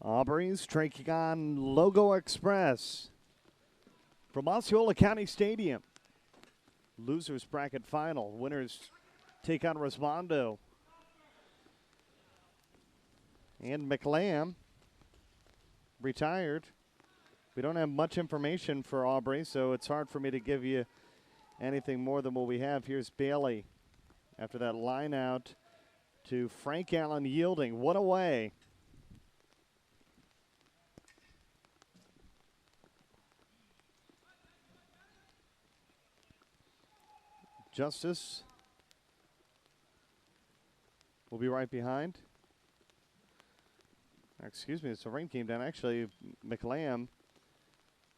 Aubreys taking on Logo Express from Osceola County Stadium. Losers bracket final. Winners take on Resmondo. And McLam retired. We don't have much information for Aubrey, so it's hard for me to give you anything more than what we have. Here's Bailey after that line out to Frank Allen yielding. What a way. Justice will be right behind. Excuse me, the rain came down. Actually, McLam,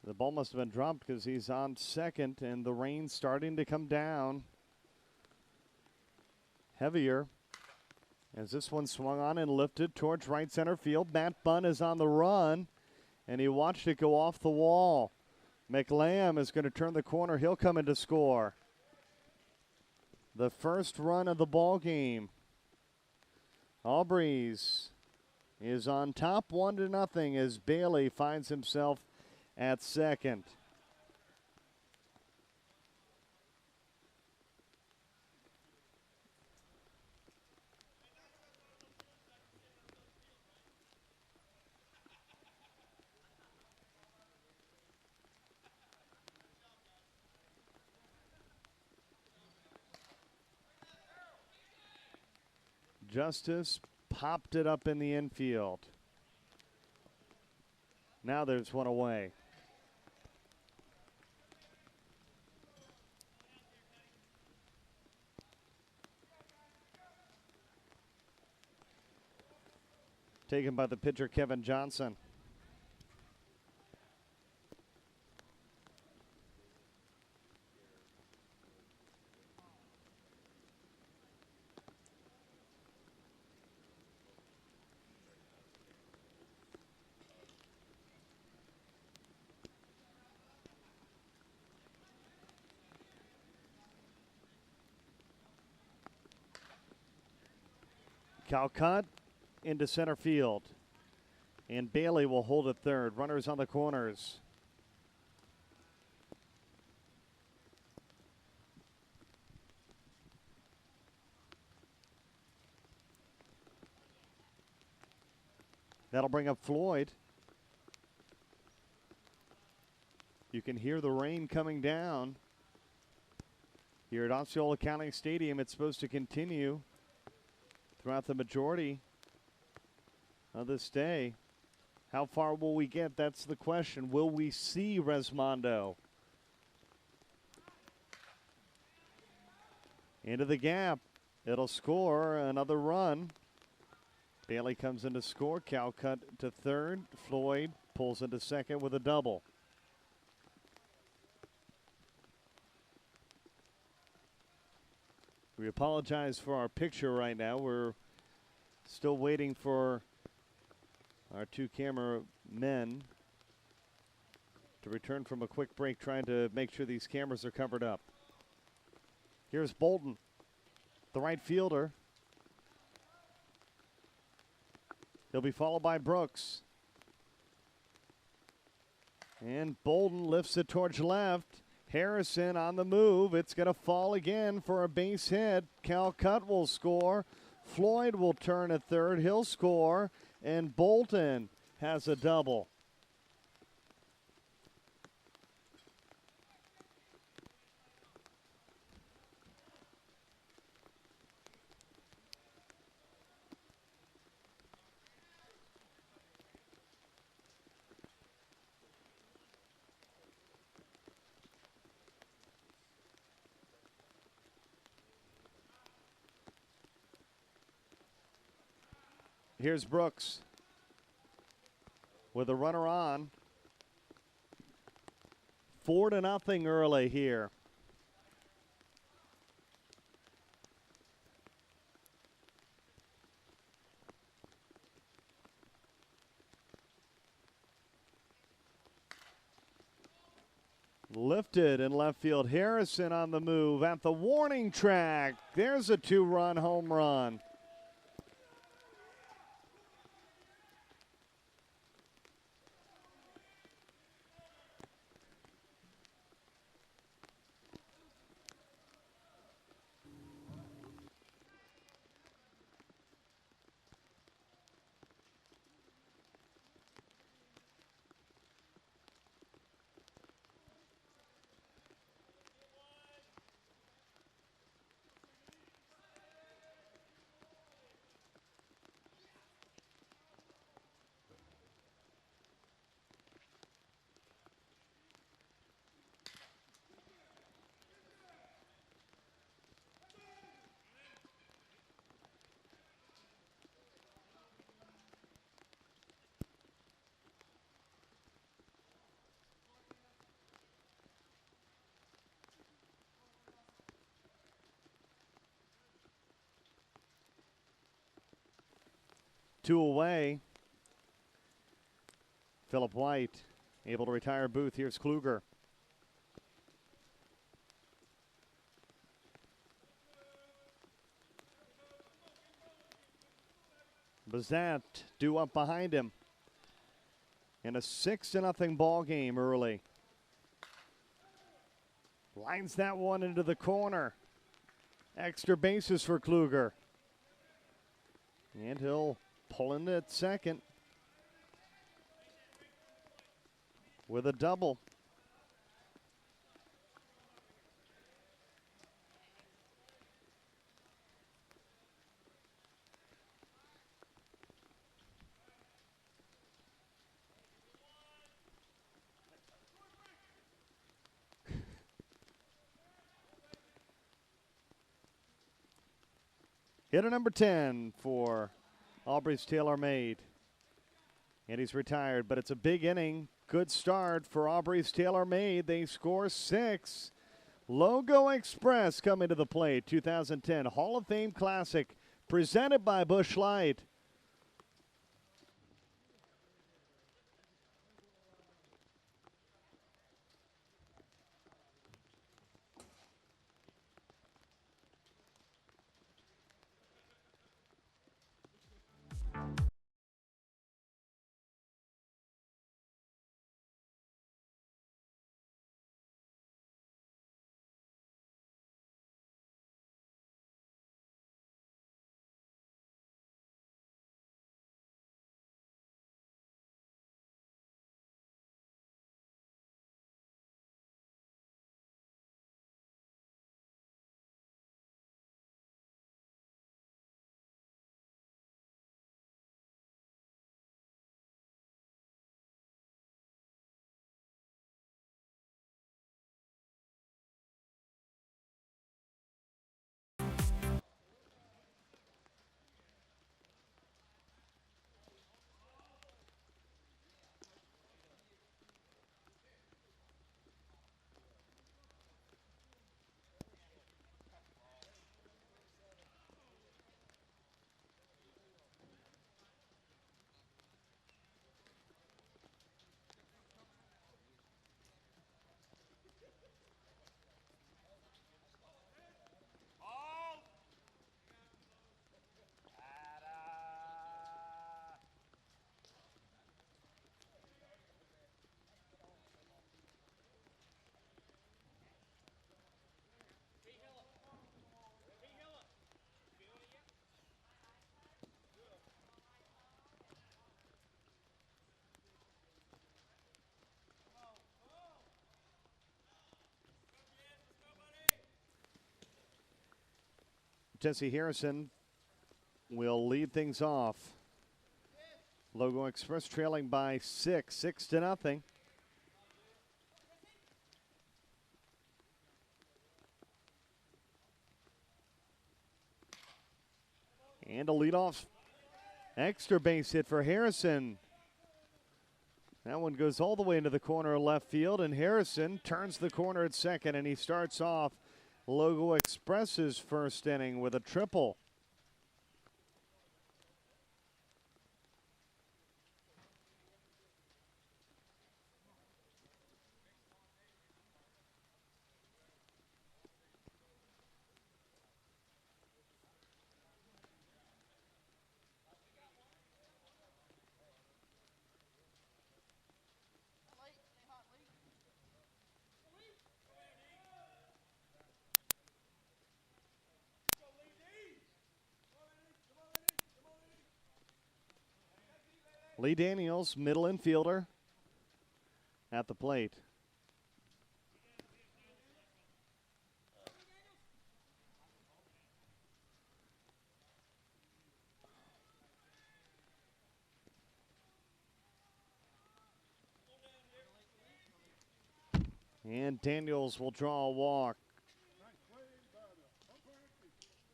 the ball must have been dropped because he's on second, and the rain's starting to come down heavier as this one swung on and lifted towards right center field. Matt Bunn is on the run, and he watched it go off the wall. McLam is going to turn the corner. He'll come in to score. The first run of the ball game. Aubreys is on top 1-0 as Bailey finds himself at second. Justice popped it up in the infield. Now there's one away. Taken by the pitcher, Kevin Johnson. Calcutt into center field. And Bailey will hold at third. Runners on the corners. That'll bring up Floyd. You can hear the rain coming down here at Osceola County Stadium. It's supposed to continue throughout the majority of this day. How far will we get? That's the question. Will we see Resmondo? Into the gap. It'll score another run. Bailey comes in to score. Calcutt to third. Floyd pulls into second with a double. We apologize for our picture right now. We're still waiting for our two cameramen to return from a quick break, trying to make sure these cameras are covered up. Here's Bolton, the right fielder. He'll be followed by Brooks. And Bolton lifts it towards left. Harrison on the move. It's going to fall again for a base hit. Calcutt will score. Floyd will turn at third. He'll score. And Bolton has a double. Here's Brooks with a runner on. 4-0 early here. Lifted in left field. Harrison on the move at the warning track. There's a 2-run home run. 2 away. Philip White able to retire Booth. Here's Kluger. Bazat due up behind him. In a 6-0 ball game early. Lines that one into the corner. Extra bases for Kluger. And he'll pull in at second with a double. Hitter number 10 for Aubreys TaylorMade. And he's retired, but it's a big inning. Good start for Aubreys TaylorMade. They score 6. Logo Express coming to the plate. 2010 Hall of Fame Classic presented by Busch Light. Jesse Harrison will lead things off. Logo Express trailing by 6-0. And a leadoff extra base hit for Harrison. That one goes all the way into the corner of left field, and Harrison turns the corner at second, and he starts off Logo Express's first inning with a triple. Lee Daniels, middle infielder, at the plate. And Daniels will draw a walk.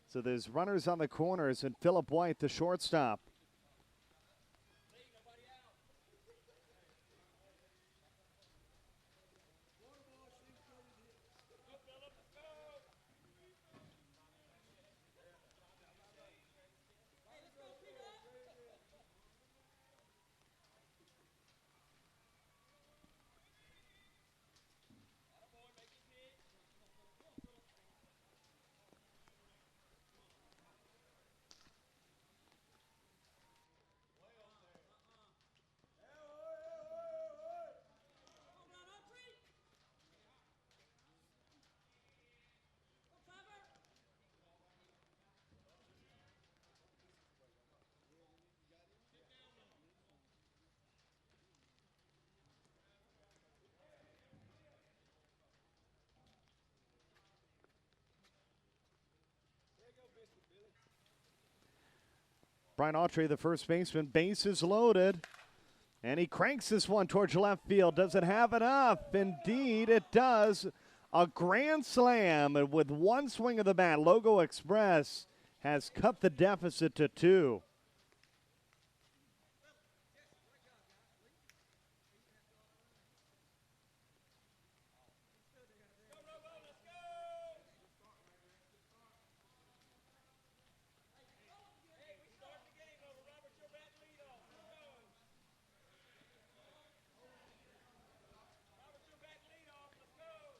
So there's runners on the corners, and Philip White, the shortstop. Brian Autry, the first baseman, base is loaded. And he cranks this one towards left field. Does it have enough? Indeed, it does. A grand slam, and with one swing of the bat, Logo Express has cut the deficit to 2.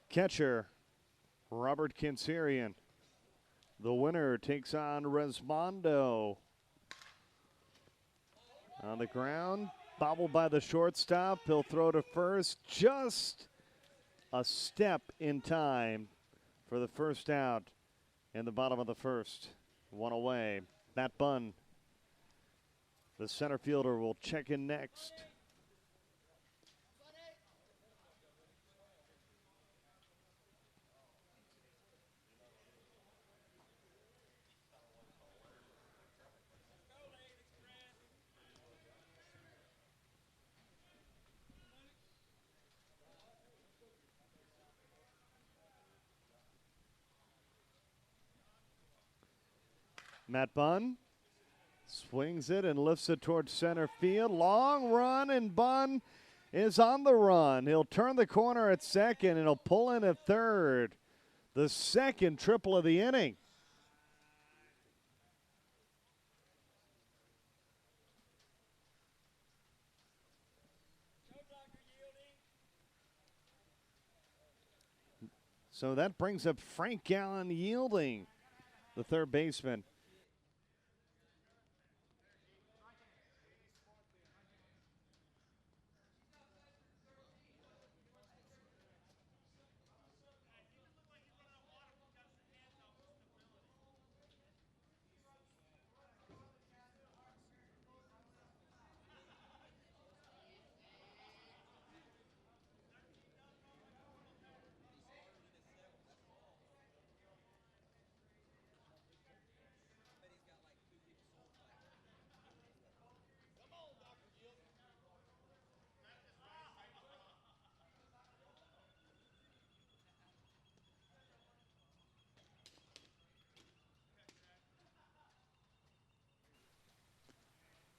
Catcher, Robert Kinserian. The winner takes on Resmondo. On the ground, bobbled by the shortstop. He'll throw to first, just a step in time for the first out in the bottom of the first. One away. Matt Bunn, the center fielder, will check in next. Matt Bunn swings it and lifts it towards center field. Long run, and Bunn is on the run. He'll turn the corner at second, and he'll pull in at third. The second triple of the inning. So that brings up Frank Gallen yielding, the third baseman.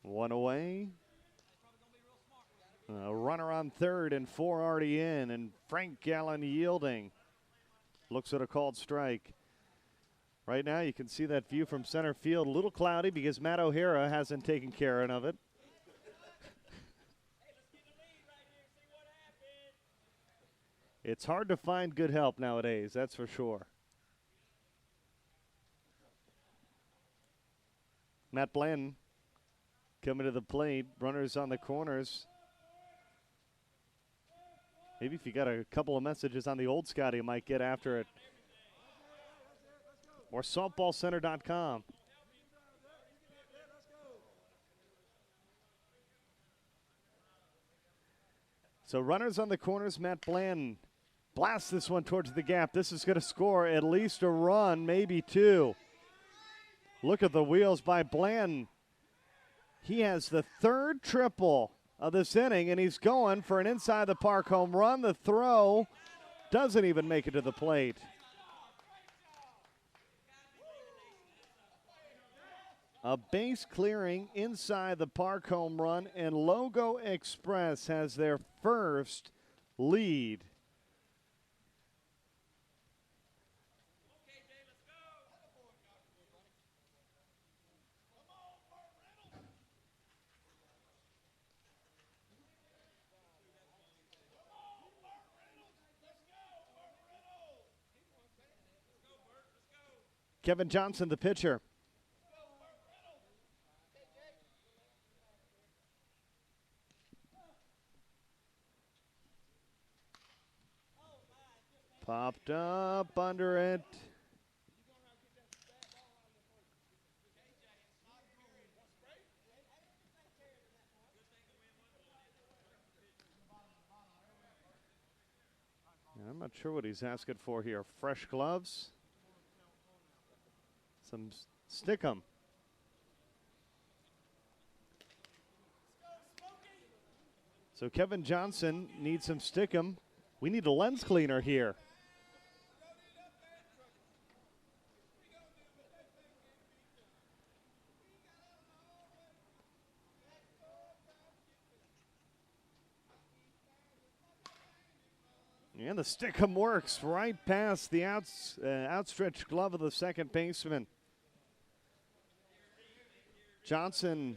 One away. A runner on third and 4 already in, and Frank Gallen yielding. Looks at a called strike. Right now you can see that view from center field. A little cloudy because Matt O'Hara hasn't taken care of it. It's hard to find good help nowadays, that's for sure. Matt Blanton coming to the plate. Runners on the corners. Maybe if you got a couple of messages on the old Scotty, you might get after it. Or softballcenter.com. So runners on the corners. Matt Blanton blasts this one towards the gap. This is going to score at least a run, maybe 2. Look at the wheels by Blanton. He has the third triple of this inning, and he's going for an inside-the-park home run. The throw doesn't even make it to the plate. A base-clearing inside-the-park home run, and Logo Express has their first lead. Kevin Johnson, the pitcher. Popped up under it. I'm not sure what he's asking for here. Fresh gloves. Some stickum. So Kevin Johnson needs some stickum. We need a lens cleaner here. And the stickum works right past the outstretched glove of the second baseman. Johnson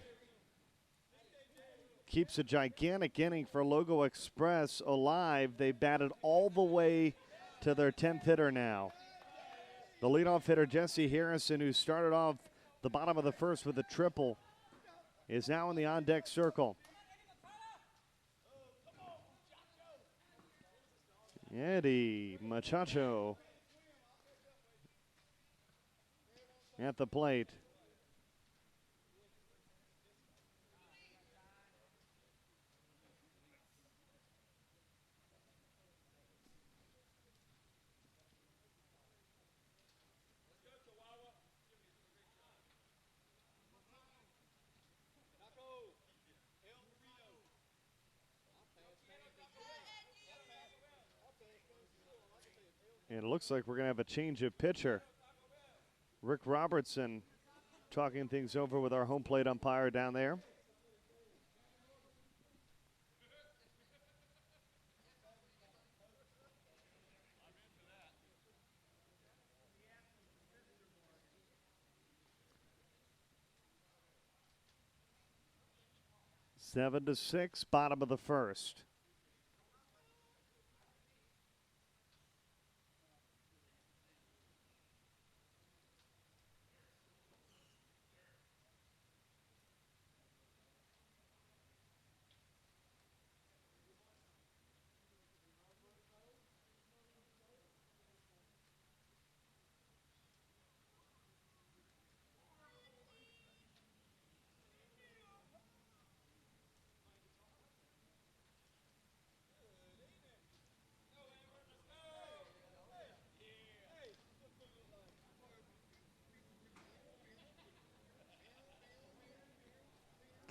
keeps a gigantic inning for Logo Express alive. They batted all the way to their 10th hitter now. The leadoff hitter, Jesse Harrison, who started off the bottom of the first with a triple, is now in the on-deck circle. Eddie Machacho at the plate. And it looks like we're going to have a change of pitcher. Rick Robertson talking things over with our home plate umpire down there. Seven to 6, bottom of the first.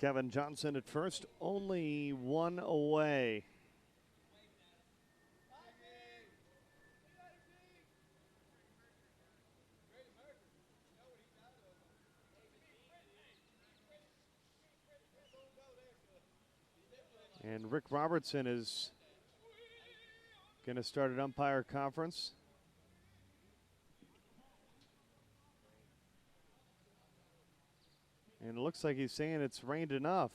Kevin Johnson at first, only one away. And Rick Robertson is going to start an umpire conference. And it looks like he's saying it's rained enough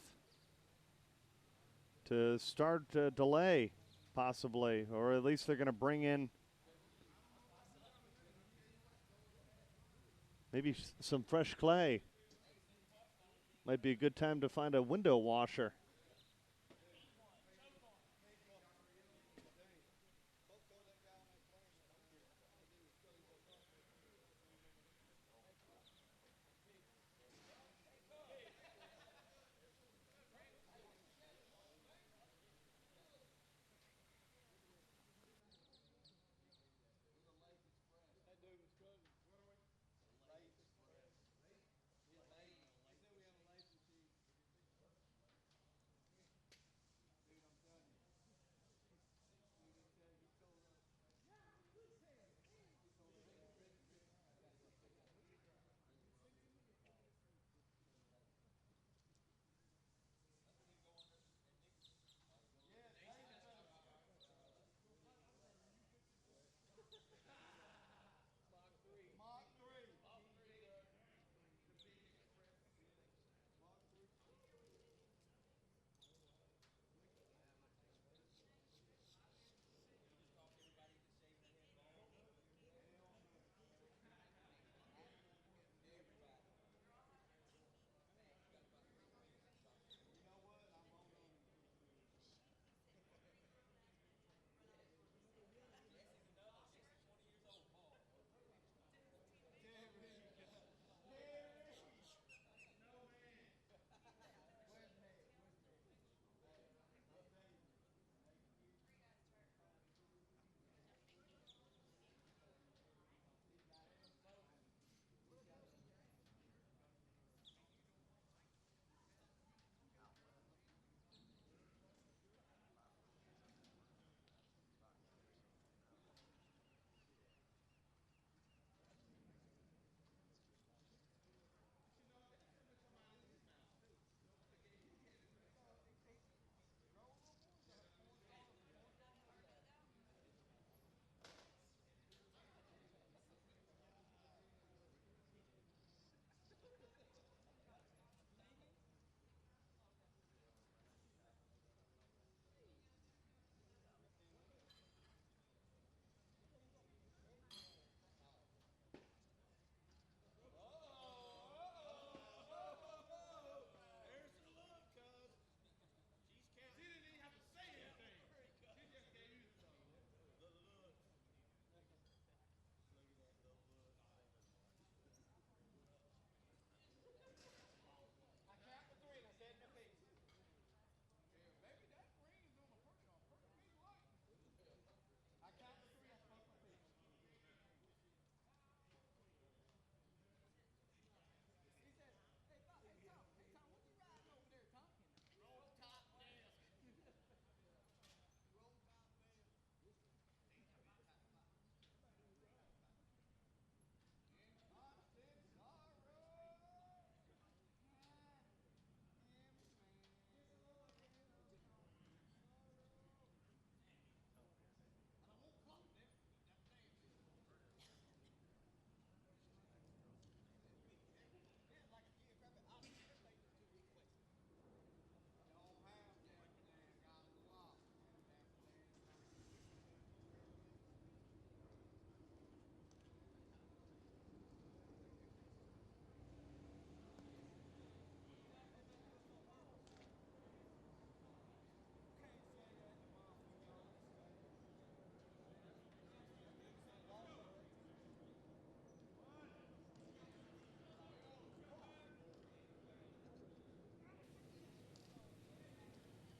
to start a delay, possibly, or at least they're going to bring in maybe some fresh clay. Might be a good time to find a window washer.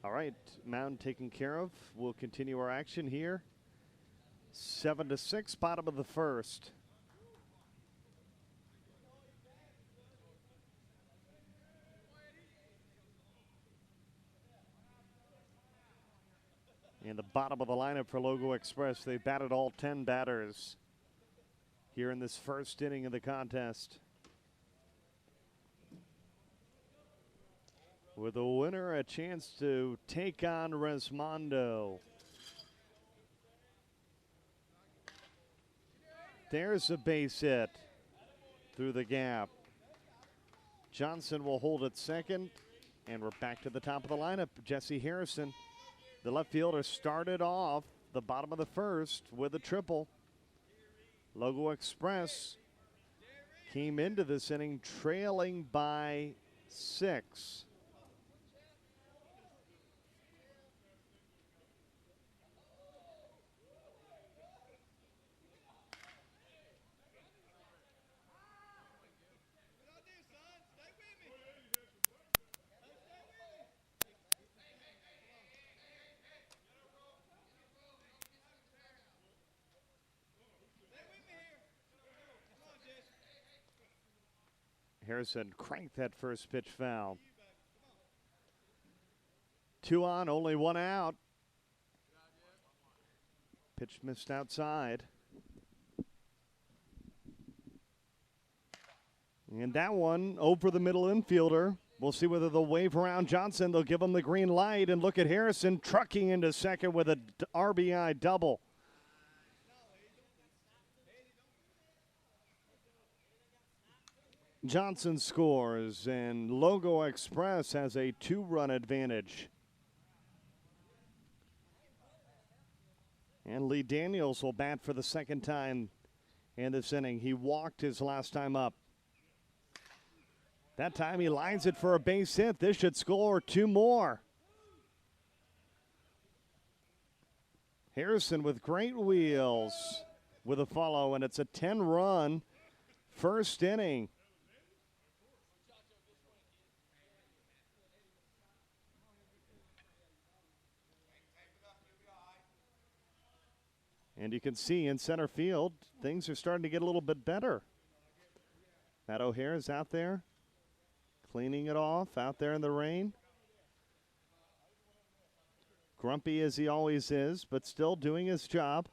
All right, mound taken care of. We'll continue our action here. 7-6, bottom of the first. And the bottom of the lineup for Logo Express. They batted all 10 batters here in this first inning of the contest. With the winner a chance to take on Resmondo. There's a base hit through the gap. Johnson will hold at second, and we're back to the top of the lineup. Jesse Harrison, the left fielder, started off the bottom of the first with a triple. Logo Express came into this inning trailing by 6. Harrison cranked that first pitch foul. 2 on, only 1 out. Pitch missed outside. And that one over the middle infielder. We'll see whether they'll wave around Johnson. They'll give him the green light, and look at Harrison trucking into second with a RBI double. Johnson scores, and Logo Express has a 2-run advantage. And Lee Daniels will bat for the second time in this inning. He walked his last time up. That time he lines it for a base hit. This should score 2 more. Harrison with great wheels with a follow, and it's a 10-run first inning. And you can see in center field, things are starting to get a little bit better. Matt O'Hare is out there, cleaning it off, out there in the rain. Grumpy as he always is, but still doing his job.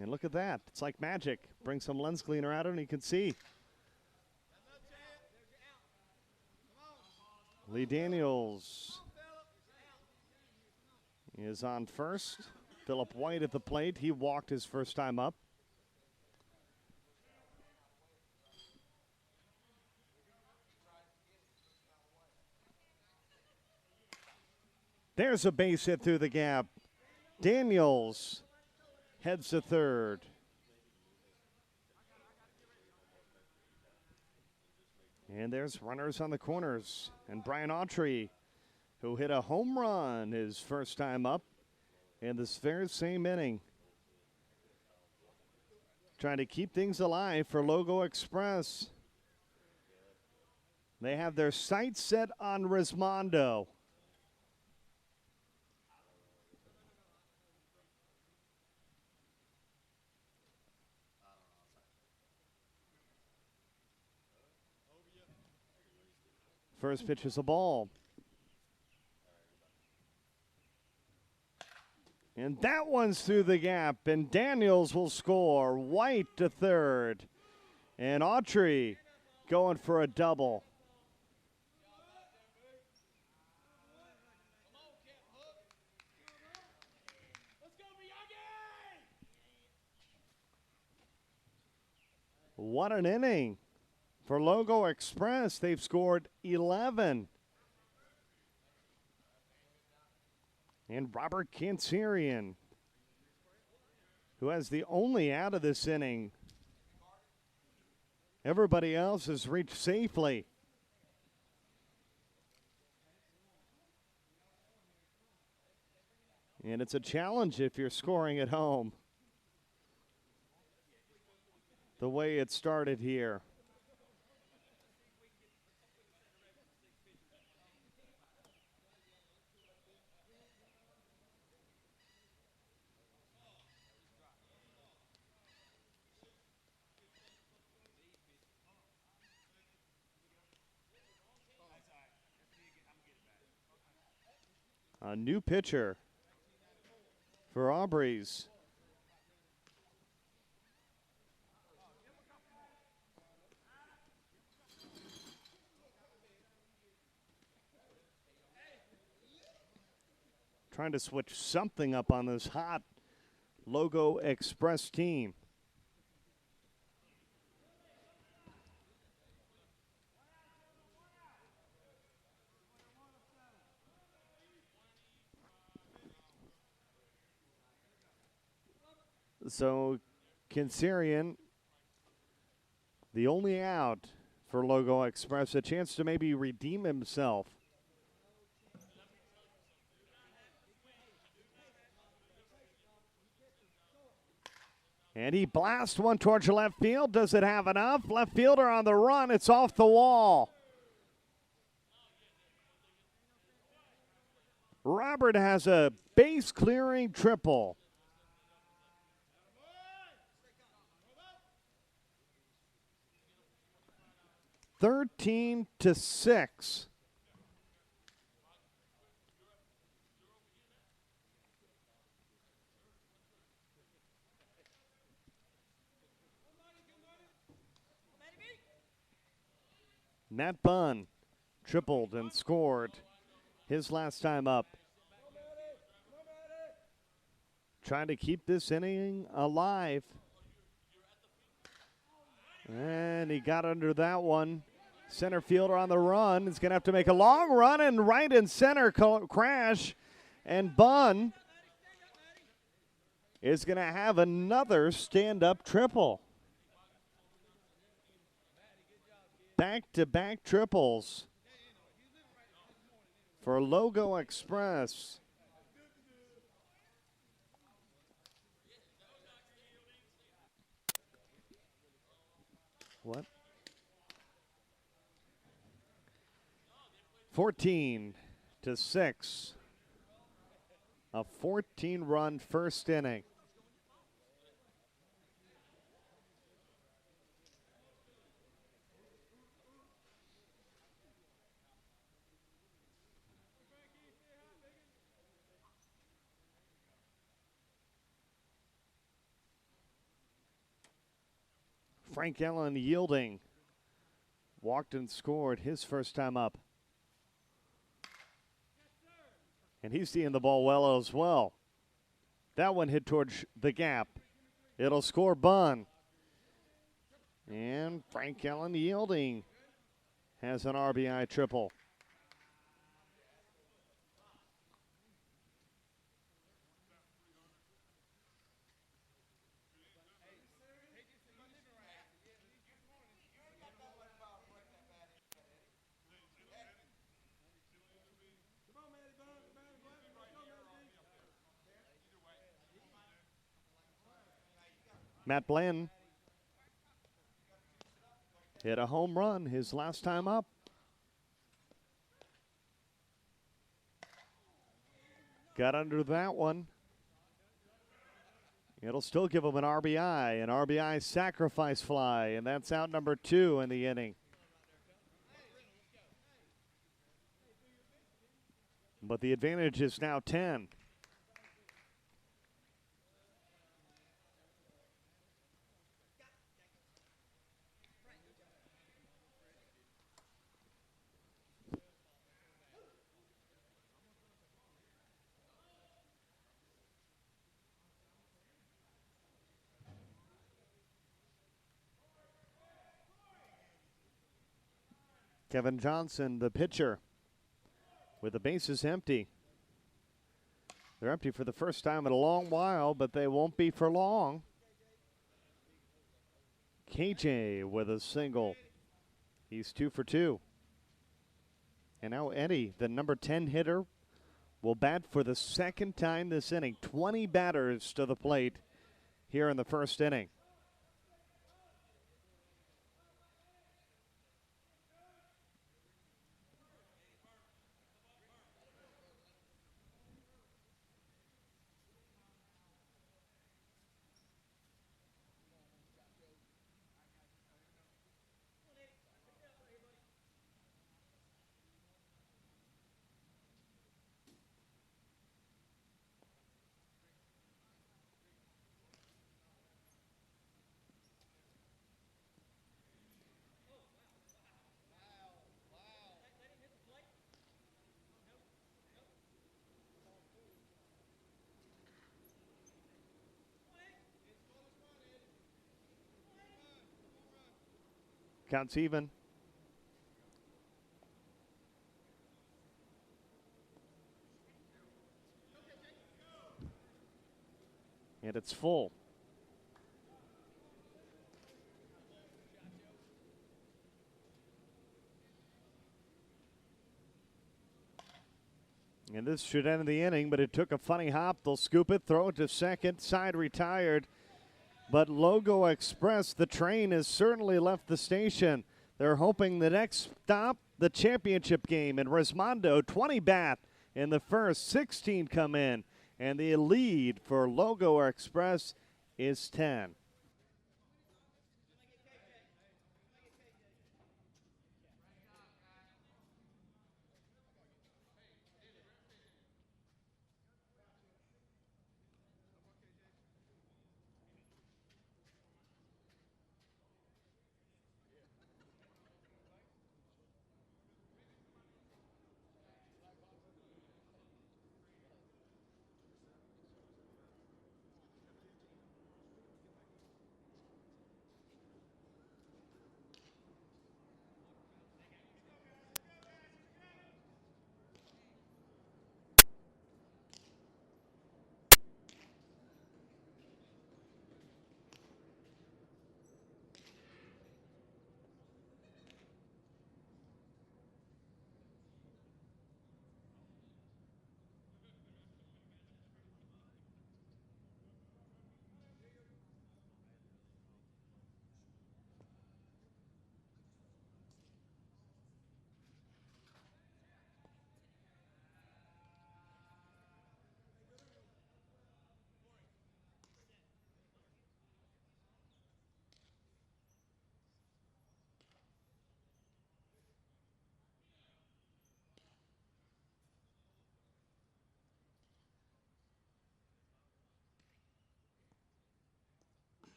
And look at that. It's like magic. Bring some lens cleaner out and you can see. Lee Daniels is on first. Phillip White at the plate. He walked his first time up. There's a base hit through the gap. Daniels heads to third. And there's runners on the corners. And Brian Autry, who hit a home run his first time up in this very same inning. Trying to keep things alive for Logo Express. They have their sights set on Resmondo. First pitch is a ball. And that one's through the gap, and Daniels will score. White to third. And Autry going for a double. What an inning. For Logo Express, they've scored 11. And Robert Cancerian, who has the only out of this inning. Everybody else has reached safely. And it's a challenge if you're scoring at home. the way it started here. A new pitcher for Aubreys. Trying to switch something up on this hot Logo Express team. So Kinserian, the only out for Logo Express, a chance to maybe redeem himself. And he blasts one towards left field. Does it have enough? Left fielder on the run. It's off the wall. Robert has a base-clearing triple. (13-6). Matt Bunn tripled and scored his last time up. Trying to keep this inning alive. And he got under that one. Center fielder on the run is going to have to make a long run, and right in center crash. And Bunn is going to have another stand-up triple. Back-to-back triples for Logo Express. What? 14-6. A 14-run first inning. Frank Allen yielding. Walked and scored his first time up. And he's seeing the ball well as well. That one hit towards the gap. It'll score Bunn. And Frank Allen yielding has an RBI triple. Matt Bland hit a home run his last time up. Got under that one. It'll still give him an RBI sacrifice fly, and that's out number 2 in the inning. But the advantage is now 10. Kevin Johnson, the pitcher, with the bases empty. They're empty for the first time in a long while, but they won't be for long. KJ with a single. He's 2 for 2. And now Eddie, the number 10 hitter, will bat for the second time this inning. 20 batters to the plate here in the first inning. Counts even. And it's full. And this should end the inning, but it took a funny hop. They'll scoop it, throw it to second. Side retired. But Logo Express, the train has certainly left the station. They're hoping the next stop, the championship game. And Rismondo, 20 bat in the first, 16 come in. And the lead for Logo Express is 10.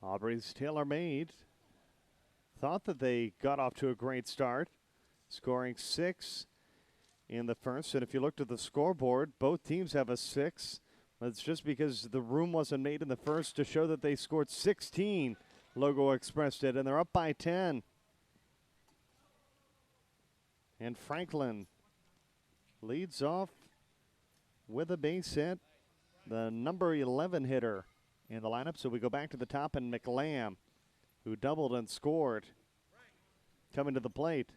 Aubreys tailor-made. Thought that they got off to a great start, scoring 6 in the first. And if you looked at the scoreboard, both teams have a 6. It's just because the room wasn't made in the first to show that they scored 16, Logo Express did, and they're up by 10. And Franklin leads off with a base hit, the number 11 hitter in the lineup. So we go back to the top, and McLam, who doubled and scored, coming to the plate.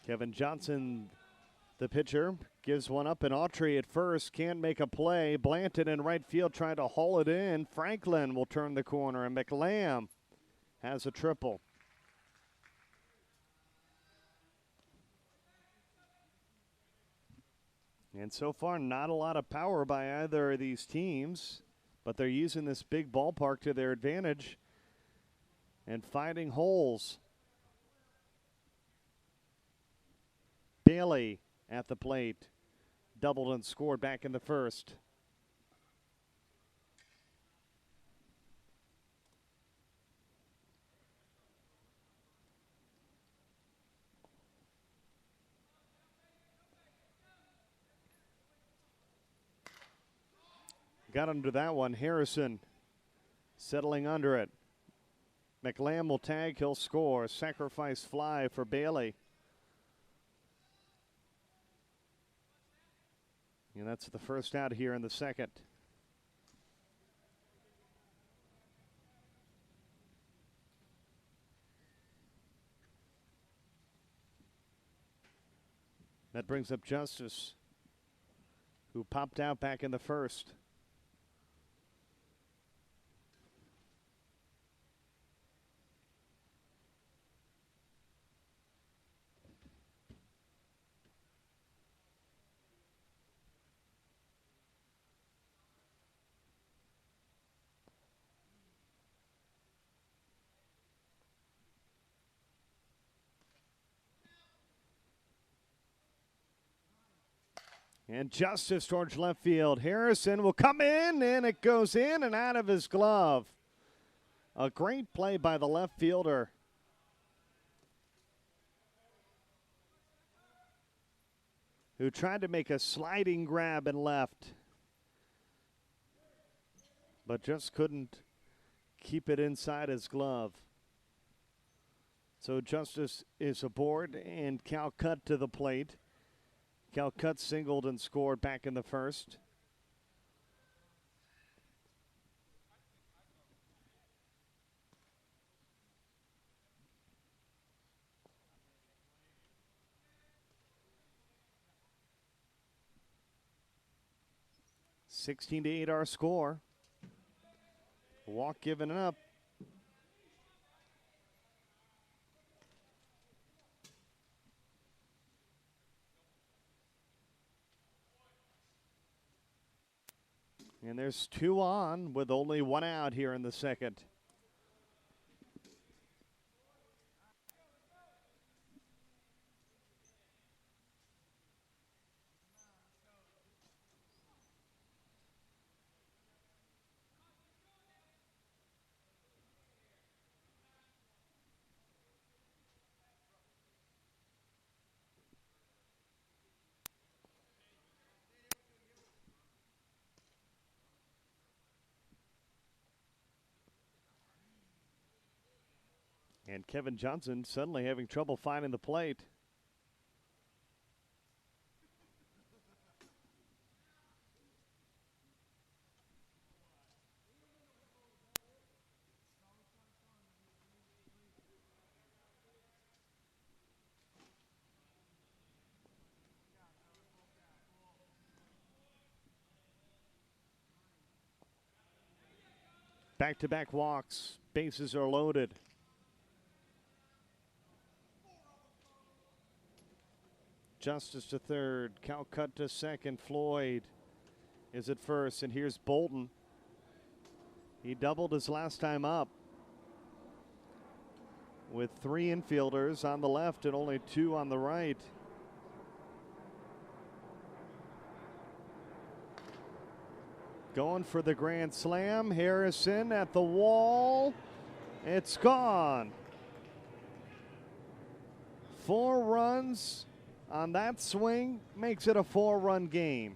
Kevin Johnson, the pitcher, gives one up, and Autry at first can't make a play. Blanton in right field trying to haul it in. Franklin will turn the corner, and McLam has a triple. And so far, not a lot of power by either of these teams, but they're using this big ballpark to their advantage and finding holes. Bailey at the plate, doubled and scored back in the first. Got under that one. Harrison settling under it. McLam will tag, he'll score. Sacrifice fly for Bailey. And that's the first out here in the second. That brings up Justice, who popped out back in the first. And Justice towards left field. Harrison will come in, and it goes in and out of his glove. A great play by the left fielder. Who tried to make a sliding grab and left, but just couldn't keep it inside his glove. So Justice is aboard, and Calcutt to the plate. Calcutt singled and scored back in the first. (16-8) our score. Walk given up. And there's 2 on with only 1 out here in the second. And Kevin Johnson suddenly having trouble finding the plate. Back-to-back walks. Bases are loaded. Justice to third. Calcutt to second. Floyd is at first. And here's Bolton. He doubled his last time up with 3 infielders on the left and only 2 on the right. Going for the grand slam. Harrison at the wall. It's gone. 4 runs on that swing makes it a 4-run game.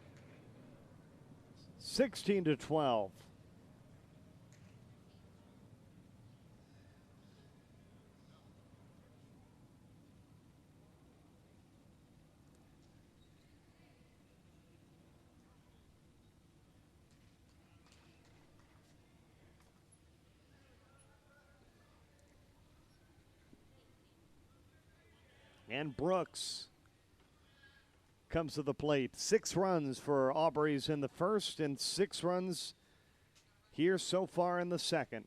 16-12. And Brooks comes to the plate. 6 runs for Aubreys in the first and 6 runs here so far in the second.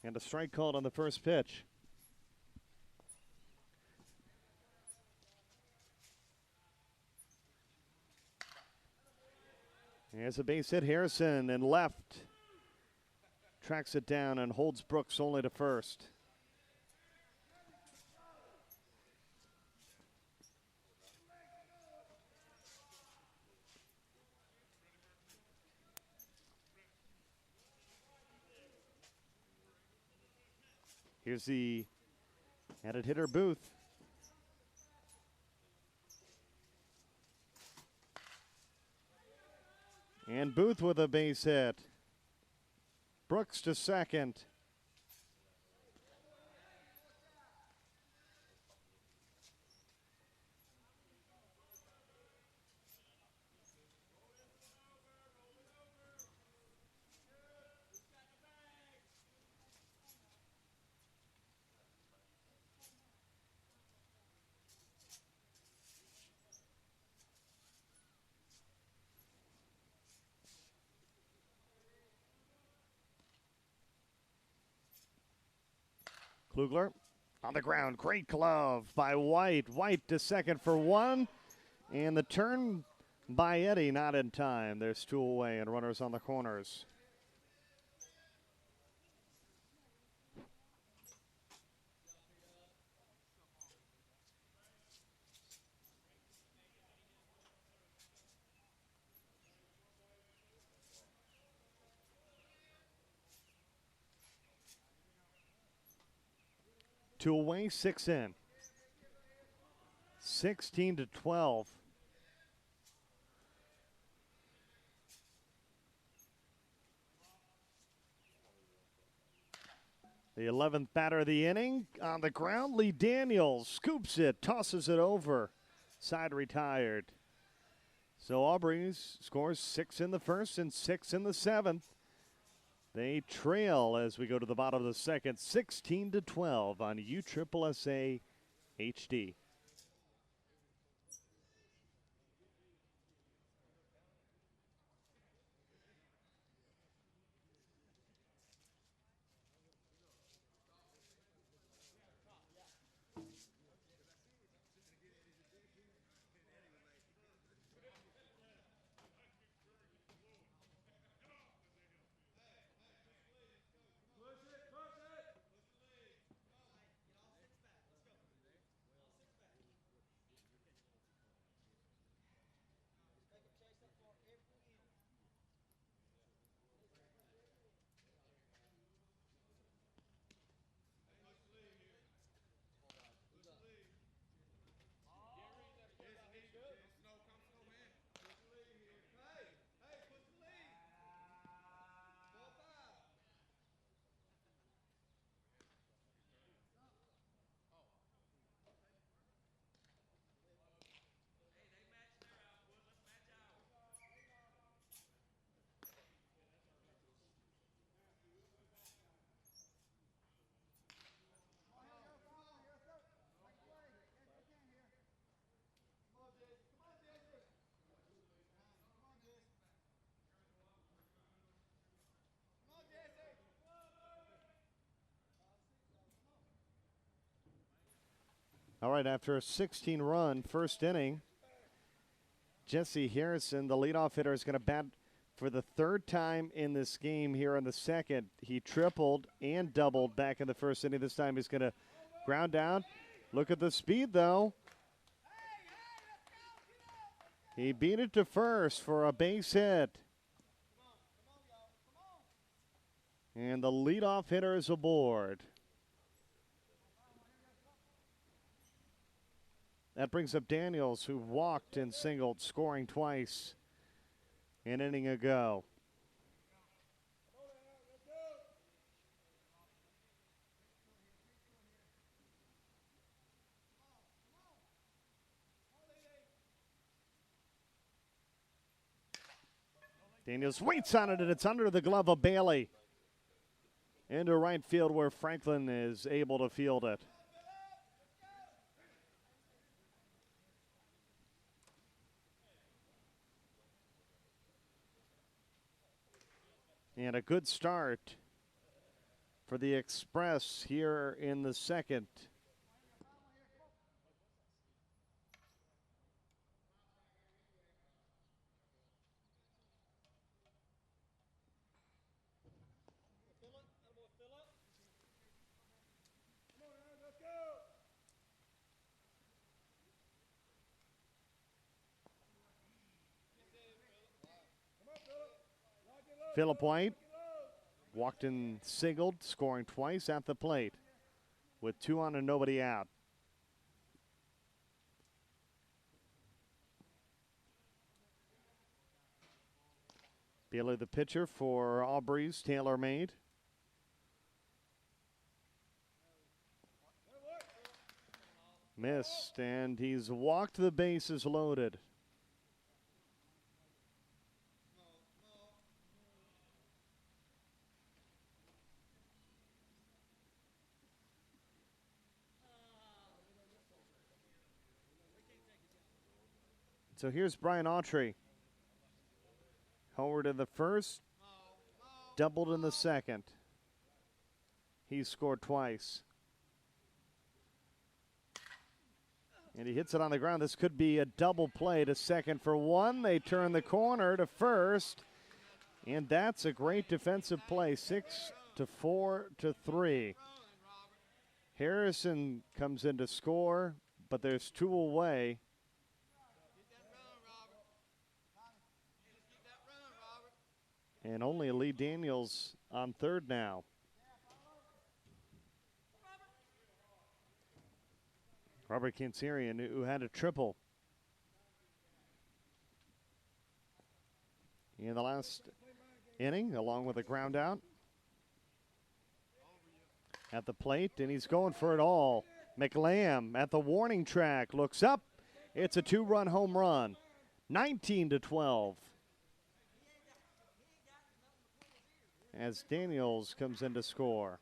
And a strike called on the first pitch. Here's a base hit. Harrison and left. Tracks it down and holds Brooks only to first. Here's the added hitter, Booth. And Booth with a base hit. Brooks to second. Klugler on the ground. Great glove by White. White to second for 1. And the turn by Eddie not in time. There's 2 away and runners on the corners. 2 away, 6 in. 16-12. The 11th batter of the inning on the ground. Lee Daniels scoops it, tosses it over. Side retired. So Aubreys scores 6 in the first and 6 in the 7th. They trail as we go to the bottom of the second, 16-12 on USSSA HD. All right, after a 16-run first inning, Jesse Harrison, the leadoff hitter, is going to bat for the third time in this game here in the second. He tripled and doubled back in the first inning. This time he's going to ground down. Look at the speed, though. He beat it to first for a base hit. And the leadoff hitter is aboard. That brings up Daniels, who walked and singled, scoring twice an inning ago. Daniels waits on it, and it's under the glove of Bailey. Into right field where Franklin is able to field it. And a good start for the Express here in the second. Phillip White walked and singled, scoring twice at the plate with 2 on and nobody out. Bailey, the pitcher for Aubreys, TaylorMade. Missed, and he's walked the bases loaded. So here's Brian Autry. Howard in the first, doubled in the second. He scored twice. And he hits it on the ground. This could be a double play to second for one. They turn the corner to first. And that's a great defensive play. 6-4-3. Harrison comes in to score, but there's 2 away. And only Lee Daniels on third now. Robert Kansarian, who had a triple in the last inning, along with a ground out at the plate, and he's going for it all. McLam at the warning track looks up. It's a 2-run home run, 19-12. As Daniels comes in to score.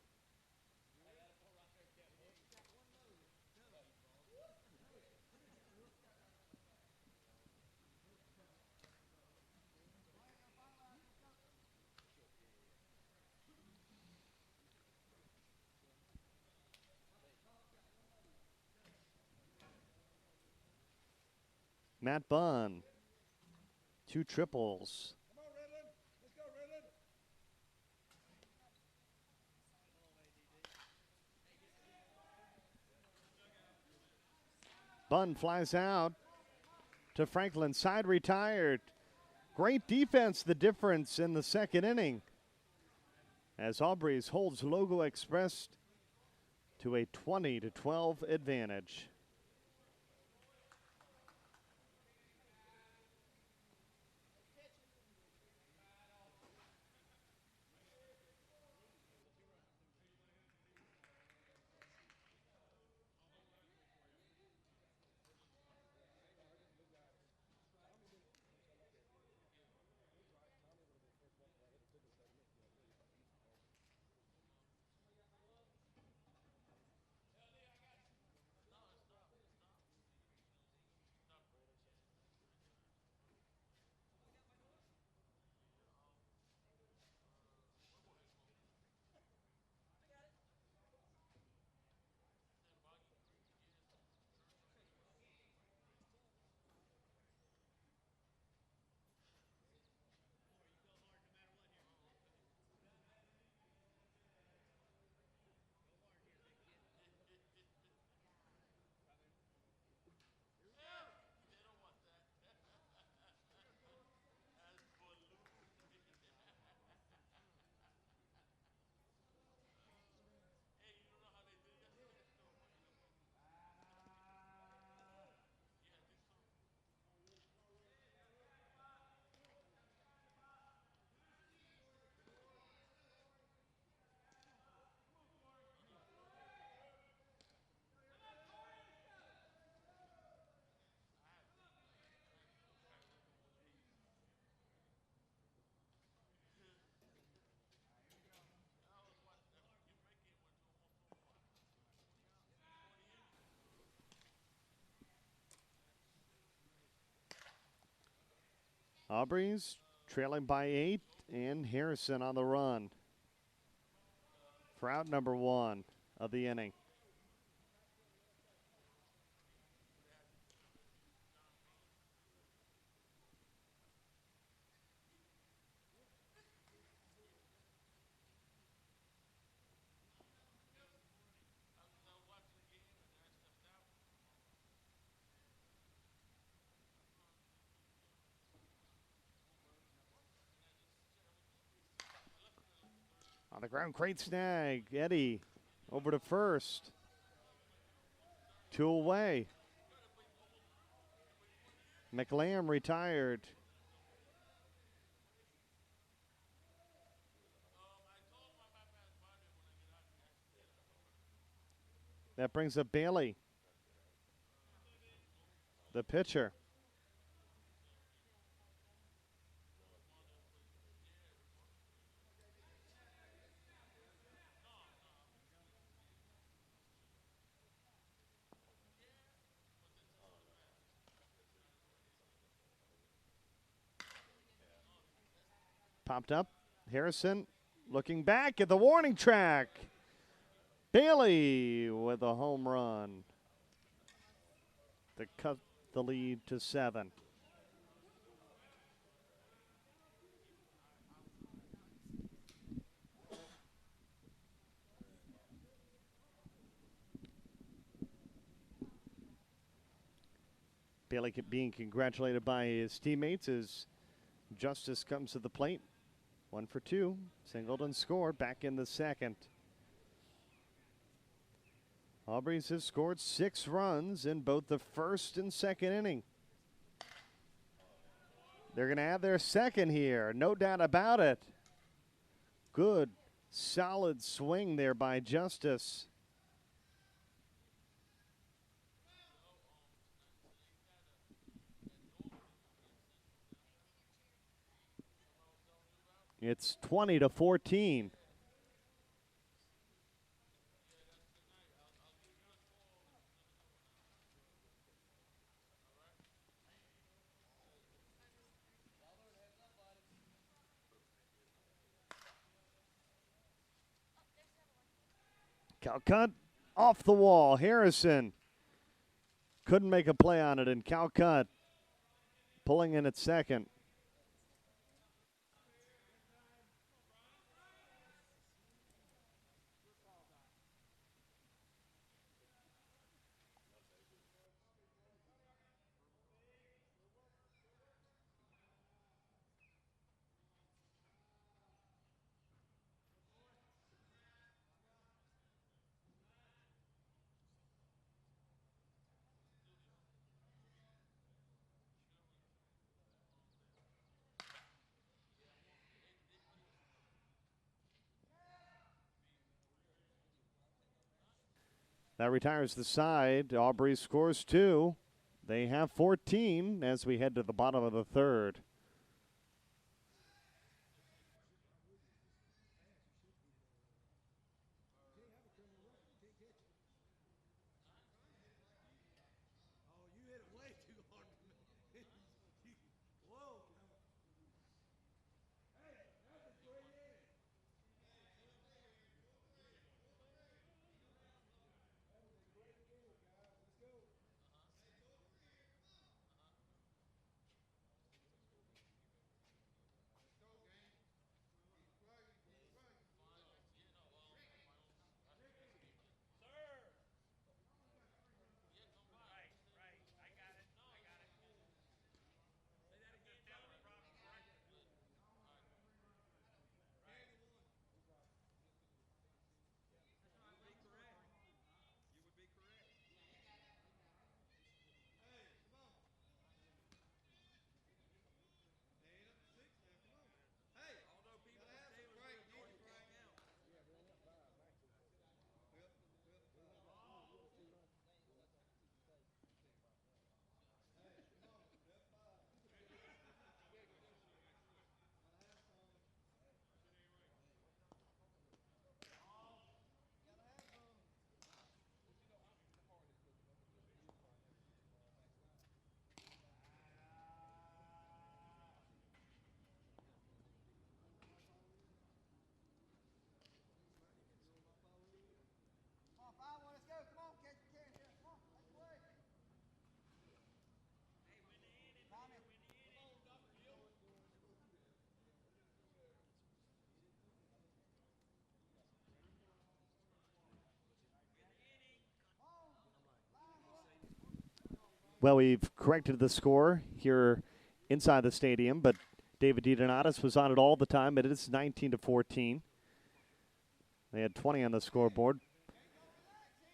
Matt Bunn, 2 triples. Bunn flies out to Franklin, side retired. Great defense, the difference in the second inning, as Aubreys holds Logo Express to a 20-12 advantage. Aubreys trailing by 8, and Harrison on the run for out number 1 of the inning. On the ground, great snag. Eddie over to first. 2 away. McLam retired. That brings up Bailey, the pitcher. Popped up. Harrison looking back at the warning track. Bailey with a home run to cut the lead to 7. Bailey being congratulated by his teammates as Justice comes to the plate. 1 for 2. Singleton scored back in the second. Aubreys has scored 6 runs in both the first and second inning. They're going to have their second here, no doubt about it. Good, solid swing there by Justice. It's 20-14. Calcutt off the wall. Harrison couldn't make a play on it, and Calcutt pulling in at second. That retires the side. Aubrey scores 2. They have 14 as we head to the bottom of the third. Well, we've corrected the score here inside the stadium, but David DiDonatis was on it all the time. It is 19-14. They had 20 on the scoreboard.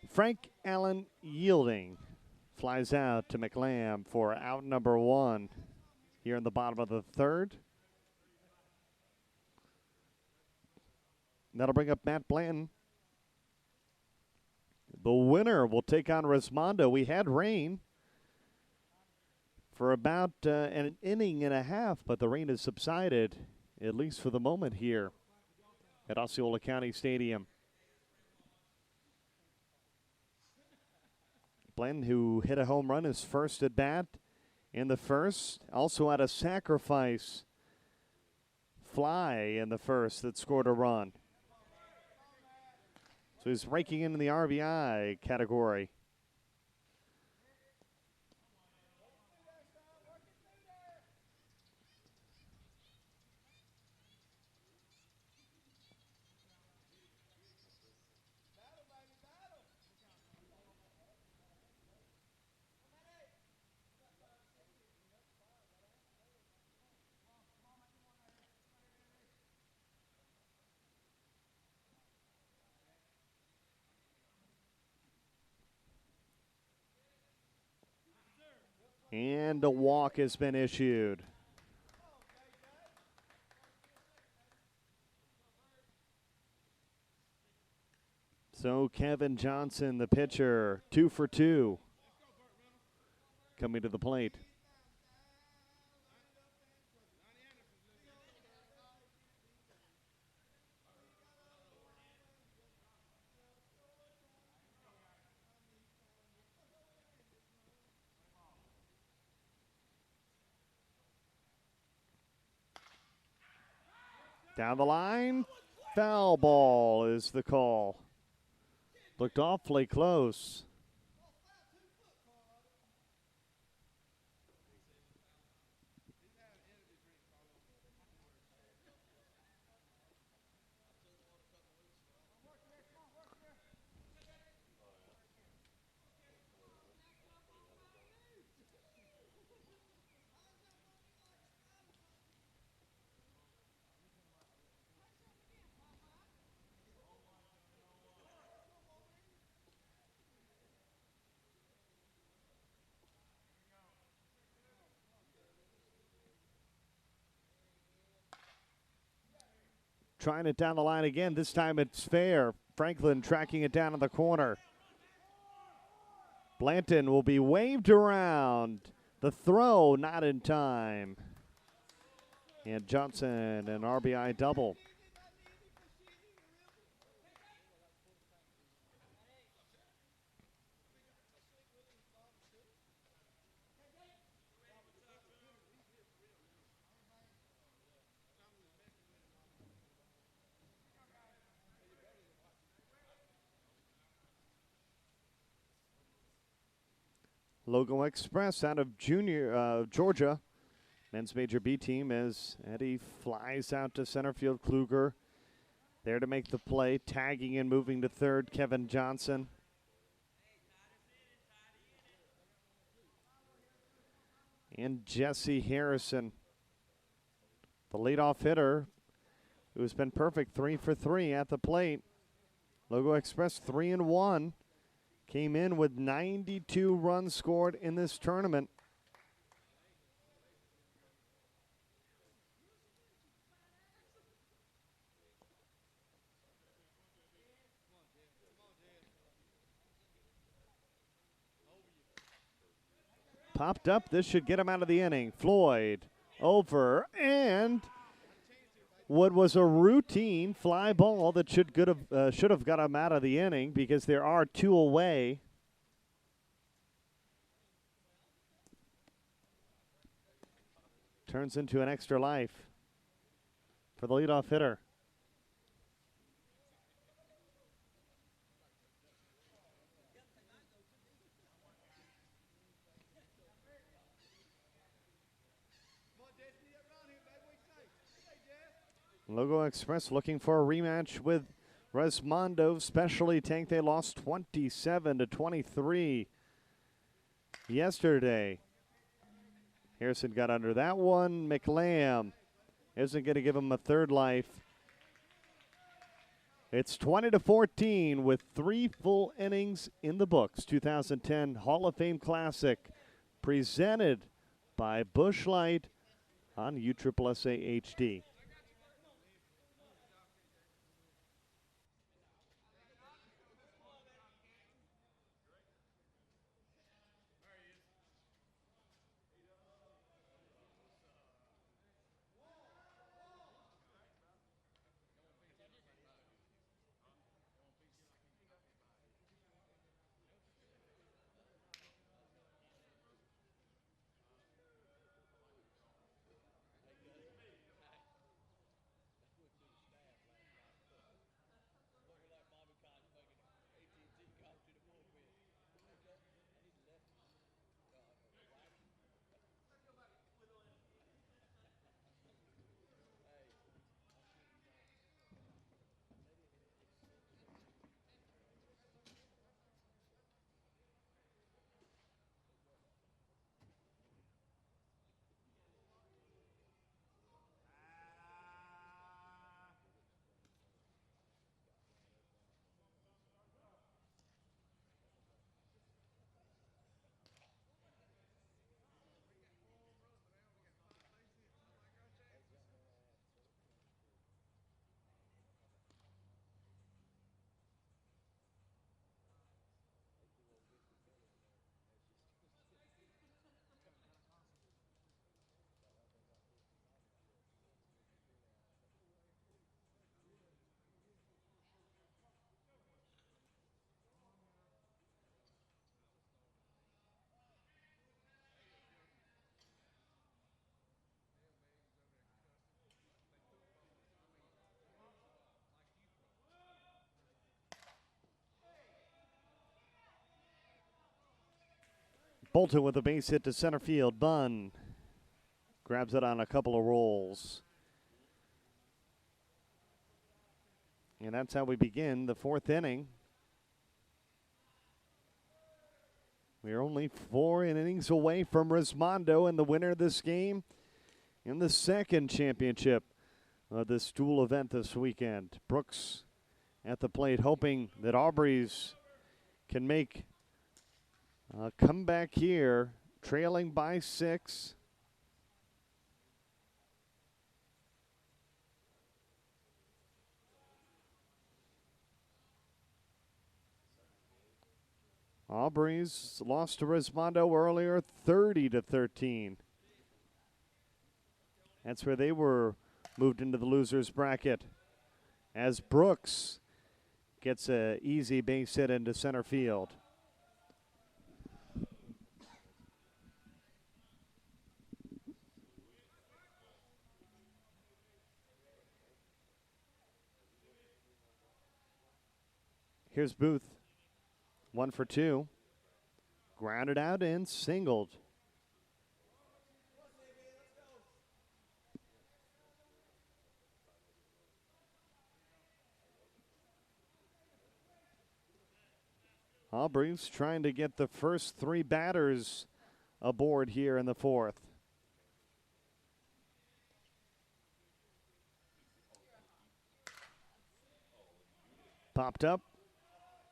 Frank Allen Yielding flies out to McLam for out number 1 here in the bottom of the third. That'll bring up Matt Blanton. The winner will take on Resmondo. We had rain for about an inning and a half, but the rain has subsided, at least for the moment here at Osceola County Stadium. Blanton, who hit a home run his first at bat in the first, also had a sacrifice fly in the first that scored a run. So he's ranking in the RBI category. And a walk has been issued. So Kevin Johnson, the pitcher, 2 for 2, coming to the plate. Down the line, foul ball is the call. Looked awfully close. Trying it down the line again. This time it's fair. Franklin tracking it down in the corner. Blanton will be waved around. The throw not in time. And Johnson, an RBI double. Logo Express out of Georgia. Men's Major B team as Eddie flies out to center field. Kluger there to make the play. Tagging and moving to third, Kevin Johnson. And Jesse Harrison, the leadoff hitter, who has been perfect, 3 for 3 at the plate. Logo Express 3-1. Came in with 92 runs scored in this tournament. Popped up. This should get him out of the inning. Floyd over, and what was a routine fly ball that should have got him out of the inning because there are 2 away. Turns into an extra life for the leadoff hitter. Logo Express looking for a rematch with Resmondo. Specialty Tank, they lost 27-23 yesterday. Harrison got under that one. McLam isn't going to give him a third life. It's 20-14 with 3 full innings in the books. 2010 Hall of Fame Classic presented by Busch Light on USSSA HD. Bolton with a base hit to center field. Bunn grabs it on a couple of rolls. And that's how we begin the fourth inning. We're only 4 innings away from Rismondo and the winner of this game in the second championship of this dual event this weekend. Brooks at the plate, hoping that Aubreys can make a comeback here, trailing by 6. Aubreys lost to Rismondo earlier, 30-13. That's where they were moved into the losers bracket, as Brooks gets an easy base hit into center field. Here's Booth. 1 for 2. Grounded out and singled. Aubreys trying to get the first 3 batters aboard here in the fourth. Popped up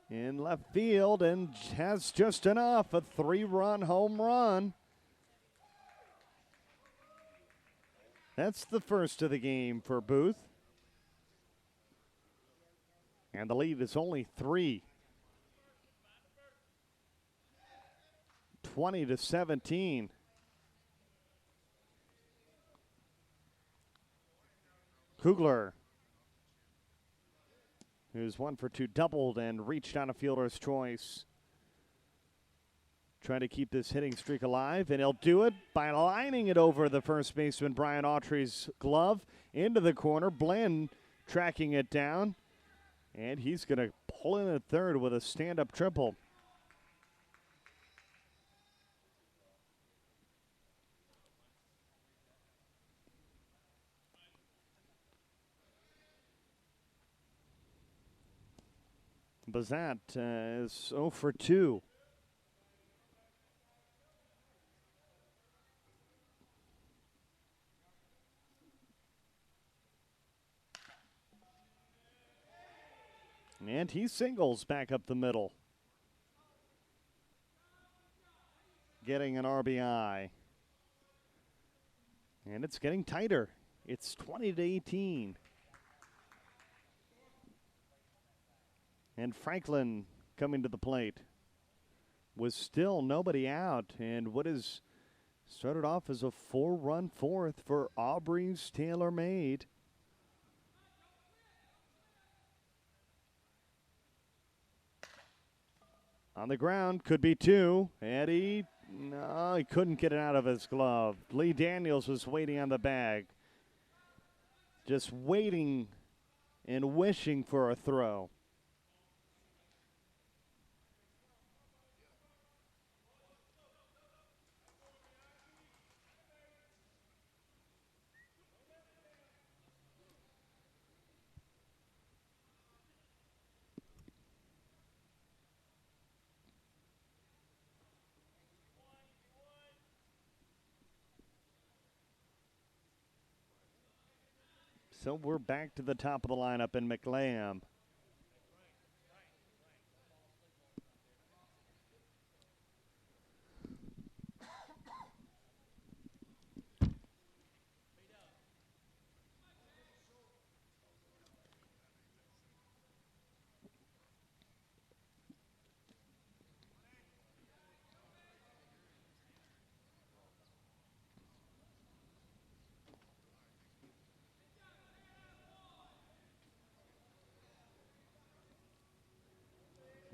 in left field and has just enough. A 3-run home run. That's the first of the game for Booth. And the lead is only 3. 20-17. Kugler, who's 1 for 2, doubled and reached on a fielder's choice. Trying to keep this hitting streak alive, and he'll do it by lining it over the first baseman, Brian Autry's glove, into the corner. Blinn tracking it down, and he's going to pull in at third with a stand-up triple. Bazat is 0 for 2. And he singles back up the middle, getting an RBI. And it's getting tighter. It's 20-18. And Franklin coming to the plate with still nobody out. And what is started off as a 4-run fourth for Aubreys TaylorMade. On the ground, could be 2. And he couldn't get it out of his glove. Lee Daniels was waiting on the bag. Just waiting and wishing for a throw. So we're back to the top of the lineup in McLam.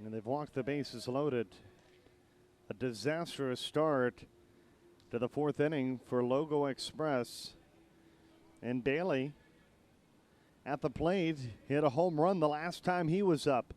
And they've walked the bases loaded. A disastrous start to the fourth inning for Logo Express. And Bailey at the plate hit a home run the last time he was up.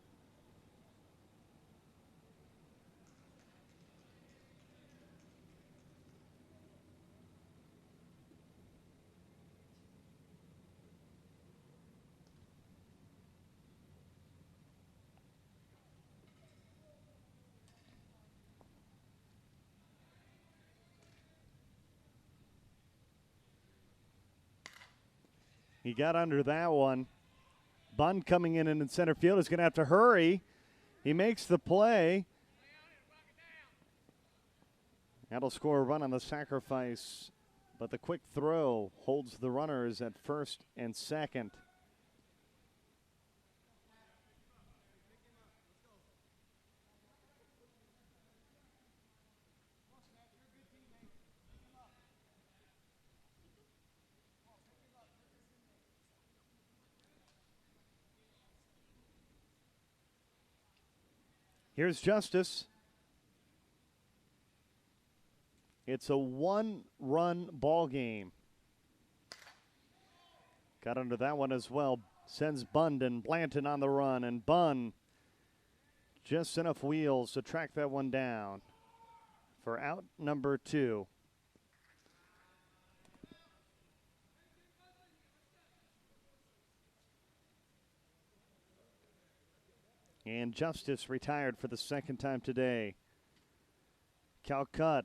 He got under that one. Bund coming in center field is going to have to hurry. He makes the play. That'll score a run on the sacrifice, but the quick throw holds the runners at first and second. Here's Justice. It's a one-run ball game. Got under that one as well. Sends Bund and Blanton on the run, and Bund just enough wheels to track that one down for out number 2. And Justice retired for the second time today. Calcutt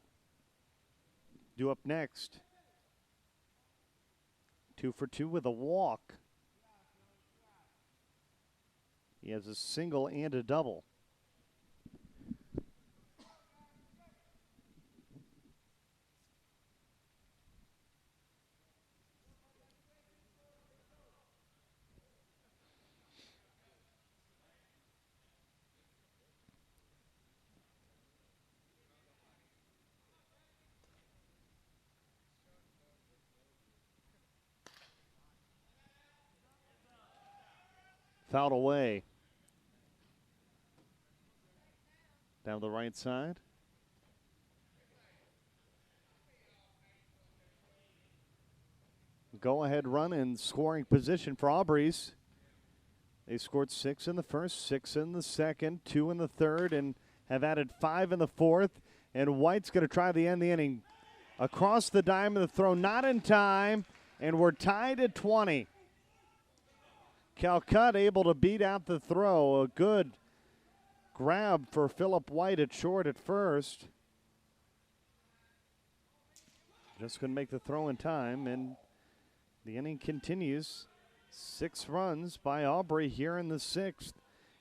due up next. 2 for 2 with a walk. He has a single and a double. Fouled away. Down the right side. Go-ahead run in scoring position for Aubreys. They scored 6 in the first, 6 in the second, 2 in the third, and have added 5 in the fourth. And White's going to try to end the inning. Across the diamond, the throw not in time, and we're tied at 20. Calcutt able to beat out the throw. A good grab for Phillip White at short at first. Just going to make the throw in time, and the inning continues. 6 runs by Aubrey here in the 6th.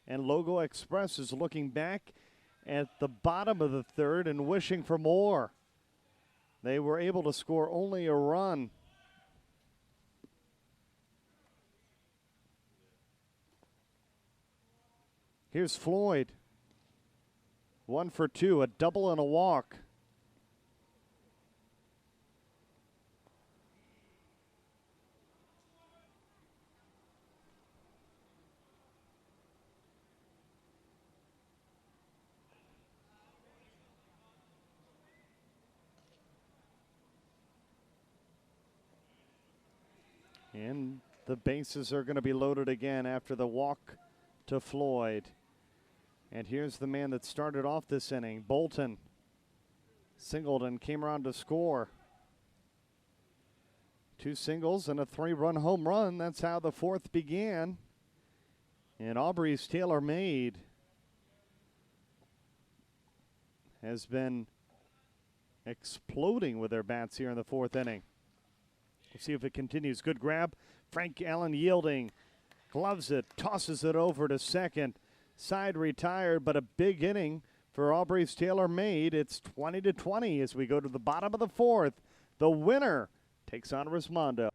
And Logo Express is looking back at the bottom of the third and wishing for more. They were able to score only a run. Here's Floyd. 1 for 2, a double and a walk. And the bases are going to be loaded again after the walk to Floyd. And here's the man that started off this inning, Bolton. Singled and came around to score. 2 singles and a 3-run home run. That's how the 4th began. And Aubreys tailor-made has been exploding with their bats here in the 4th inning. We'll see if it continues. Good grab. Frank Allen yielding. Gloves it, tosses it over to second. Side retired, but a big inning for Aubreys tailor-made. It's 20-20 as we go to the bottom of the 4th. The winner takes on Rismondo.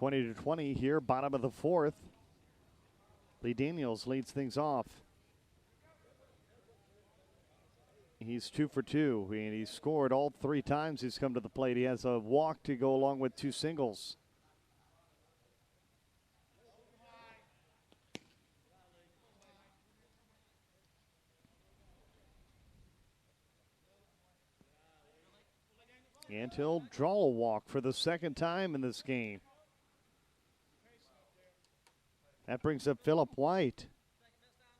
20-20 here, bottom of the fourth. Lee Daniels leads things off. He's 2 for 2, and he's scored all 3 times he's come to the plate. He has a walk to go along with 2 singles. And he'll draw a walk for the second time in this game. That brings up Phillip White.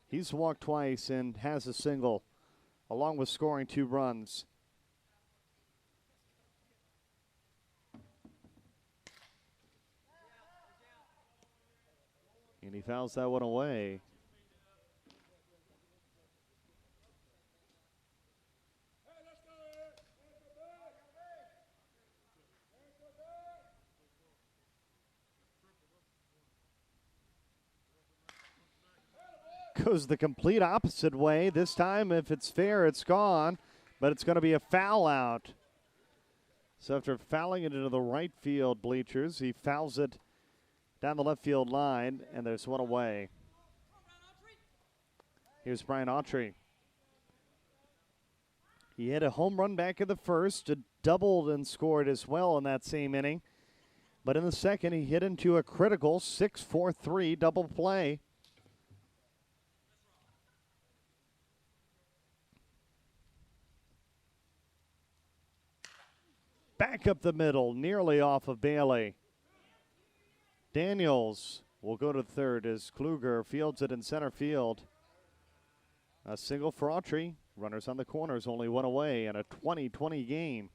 He's walked twice and has a single, along with scoring 2 runs. And he fouls that one away. Goes the complete opposite way. This time, if it's fair, it's gone, but it's going to be a foul out. So after fouling it into the right field bleachers, he fouls it down the left field line, and there's one away. Here's Brian Autry. He hit a home run back in the first, doubled and scored as well in that same inning. But in the second, he hit into a critical 6-4-3 double play. Back up the middle, nearly off of Bailey. Daniels will go to third as Kluger fields it in center field. A single for Autry. Runners on the corners, only one away in a 20-20 game.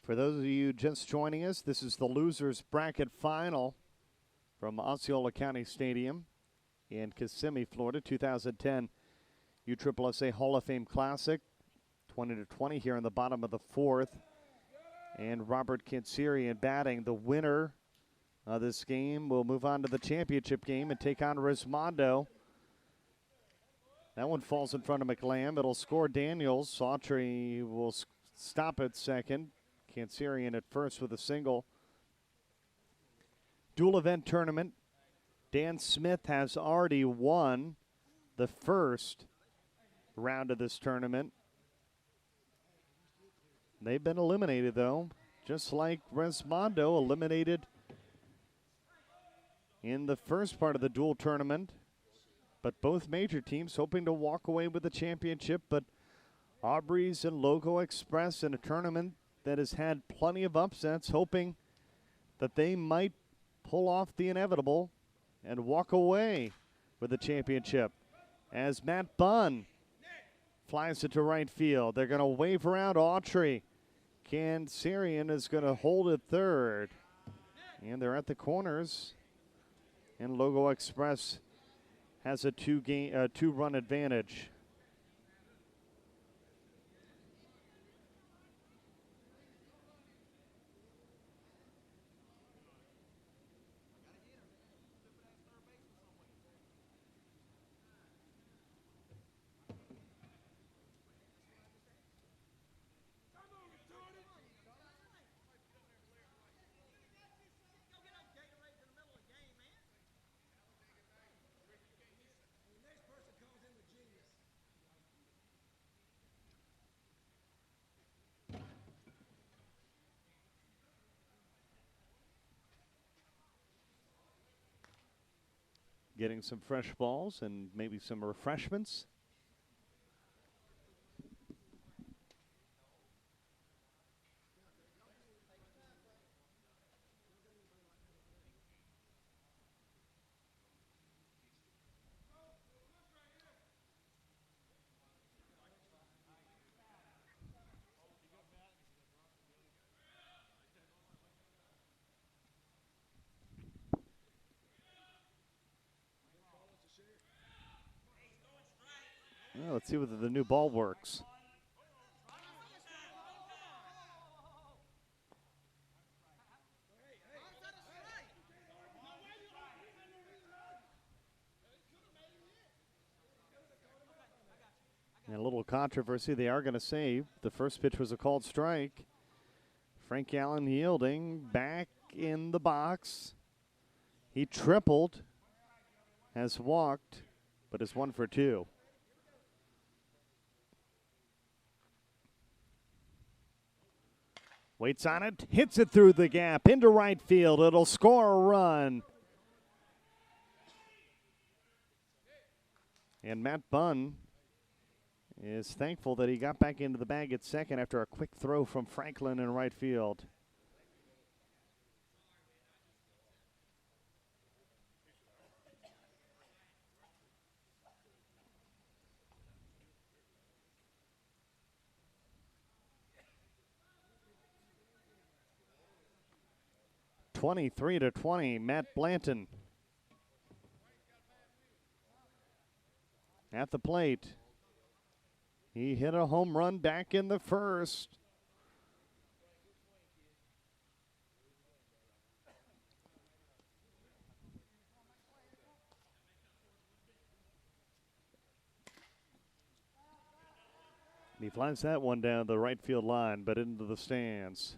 For those of you just joining us, this is the losers bracket final from Osceola County Stadium in Kissimmee, Florida, 2010 USSSA Hall of Fame Classic, 20-20 here in the bottom of the fourth. And Robert Kanserian batting. The winner of this game will move on to the championship game and take on Rismondo. That one falls in front of McLam. It'll score Daniels. Autry will stop at second. Kanserian at first with a single. Dual event tournament. Dan Smith has already won the first round of this tournament. They've been eliminated, though, just like Rismondo eliminated in the first part of the dual tournament. But both major teams hoping to walk away with the championship. But Aubreys and Logo Express in a tournament that has had plenty of upsets, hoping that they might pull off the inevitable and walk away with the championship. As Matt Bunn flies it to right field, they're going to wave around Autry. Kanserian is going to hold it third. And they're at the corners. And Logo Express has a two-run advantage. Getting some fresh balls and maybe some refreshments. Well, let's see whether the new ball works. controversy. They are going to say the first pitch was a called strike. Frank Allen yielding back in the box. He tripled, has walked, but is 1 for 2. Waits on it, hits it through the gap into right field. It'll score a run. And Matt Bunn is thankful that he got back into the bag at second after a quick throw from Franklin in right field. (23-20), Matt Blanton at the plate. He hit a home run back in the first. He flies that one down the right field line, but into the stands.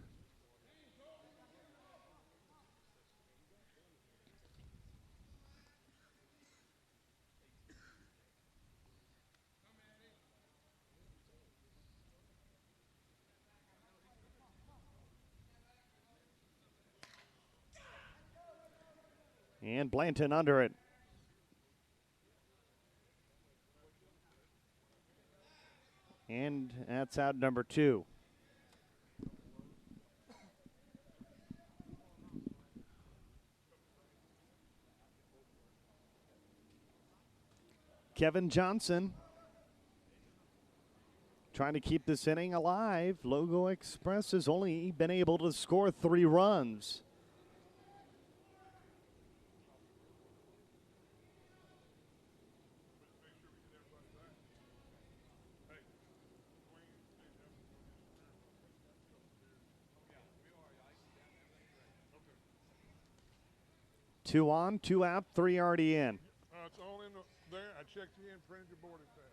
And Blanton under it. And that's out number 2. Kevin Johnson trying to keep this inning alive. Logo Express has only been able to score 3 runs. Two on, 2 out, 3 already in. It's all in there. I checked you in, printed your boarding pass.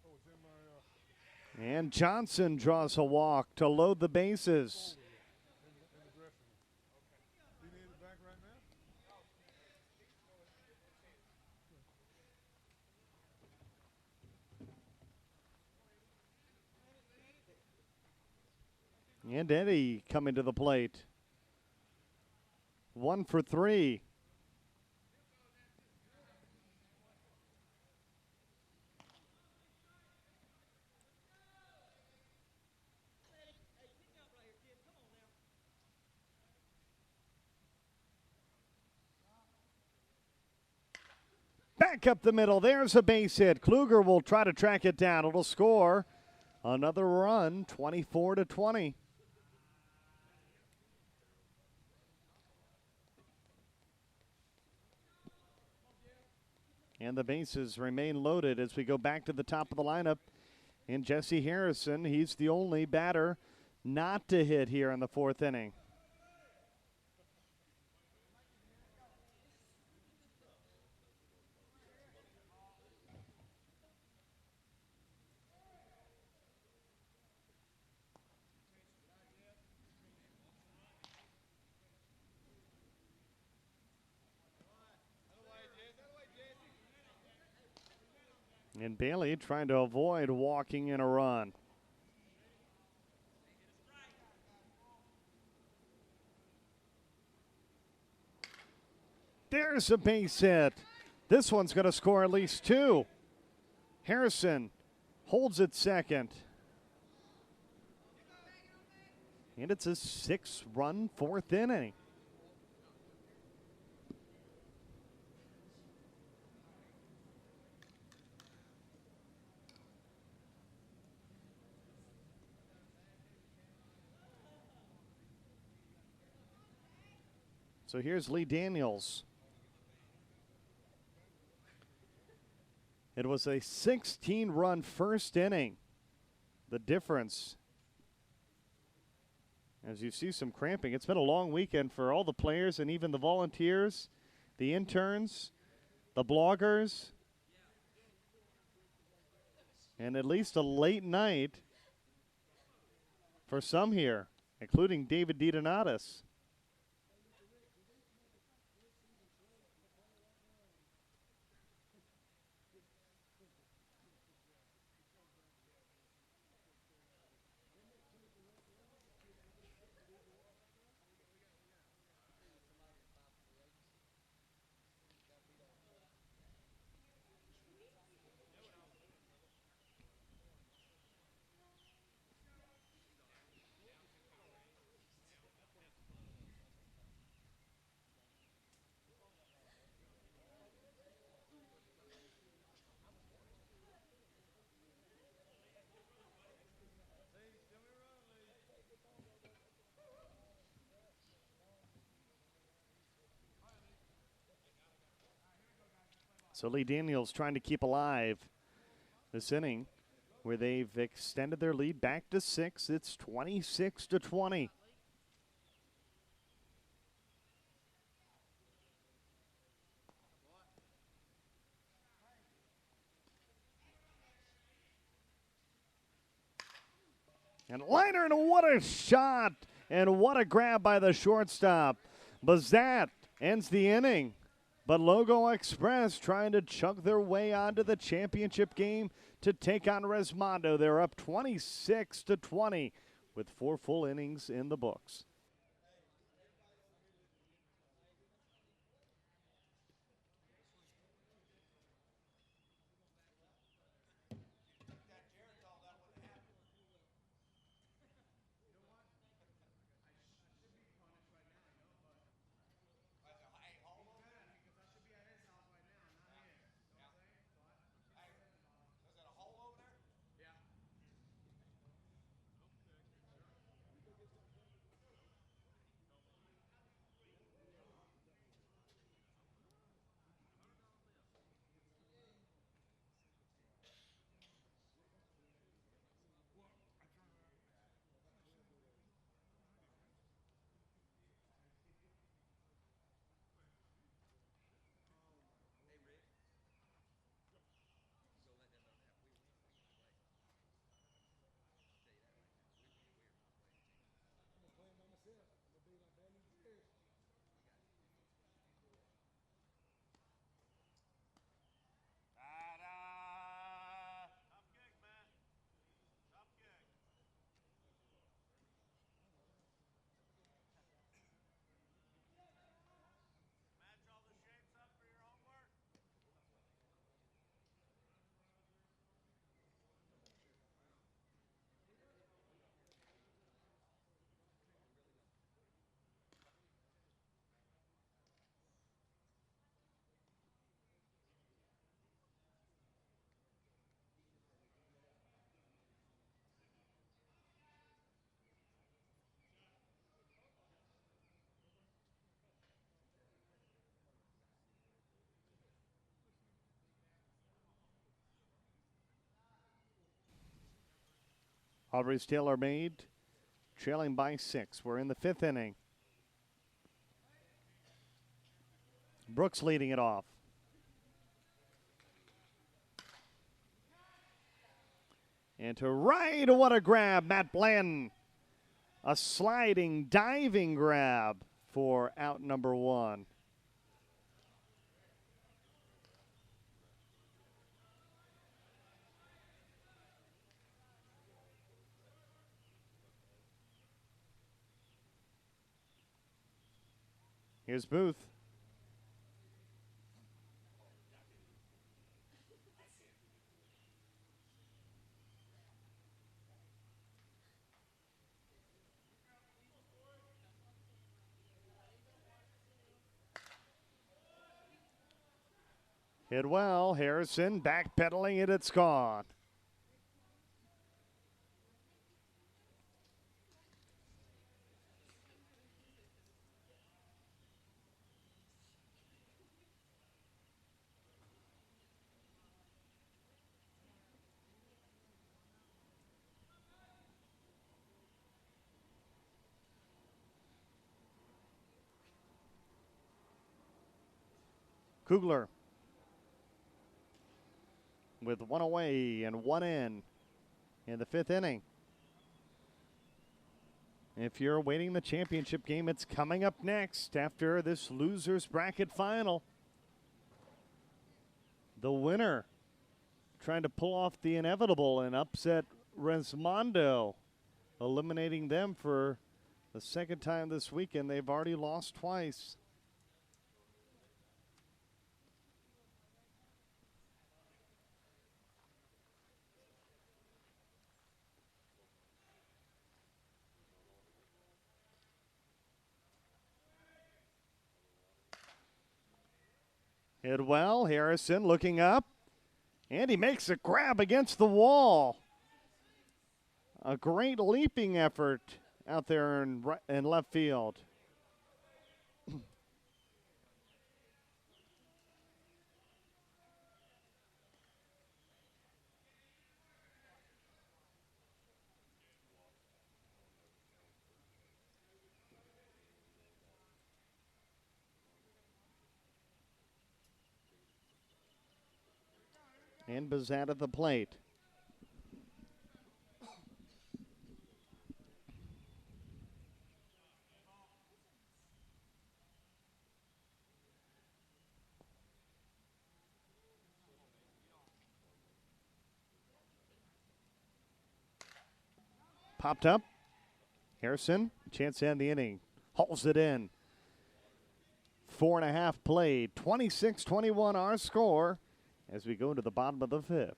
Oh, it's in my. And Johnson draws a walk to load the bases. In the dressing room. Do you need it back right now? And Eddie coming to the plate. 1 for 3. Back up the middle. There's a base hit. Kluger will try to track it down. It'll score another run, 24-20. And the bases remain loaded as we go back to the top of the lineup. And Jesse Harrison, he's the only batter not to hit here in the 4th inning. And Bailey trying to avoid walking in a run. There's a base hit. This one's going to score at least 2. Harrison holds it second. And it's a 6-run 4th inning. So here's Lee Daniels. It was a 16-run first inning. The difference, as you see some cramping, it's been a long weekend for all the players and even the volunteers, the interns, the bloggers. And at least a late night for some here, including David DiDonatis. So Lee Daniels trying to keep alive this inning where they've extended their lead back to 6. It's 26-20. And liner, and what a shot, and what a grab by the shortstop. Bazat ends the inning, but Logo Express trying to chug their way onto the championship game to take on Resmondo. They're up 26-20 with 4 full innings in the books. Aubreys Taylor made, trailing by 6. We're in the 5th inning. Brooks leading it off. And to right, what a grab, Matt Blanton. A sliding, diving grab for out number 1. Here's Booth. Hit well. Harrison backpedaling it. It's gone. Kugler. with one away and one in the fifth inning. If you're awaiting the championship game, it's coming up next after this loser's bracket final. The winner trying to pull off the inevitable and upset Resmondo, eliminating them for the second time this weekend. They've already lost twice. Hit well. Harrison looking up, and he makes a grab against the wall. A great leaping effort out there in left field. And Bazat at the plate. Popped up. Harrison, chance to end the inning. Hauls it in. 4.5 played. 26-21 our score as we go to the bottom of the fifth.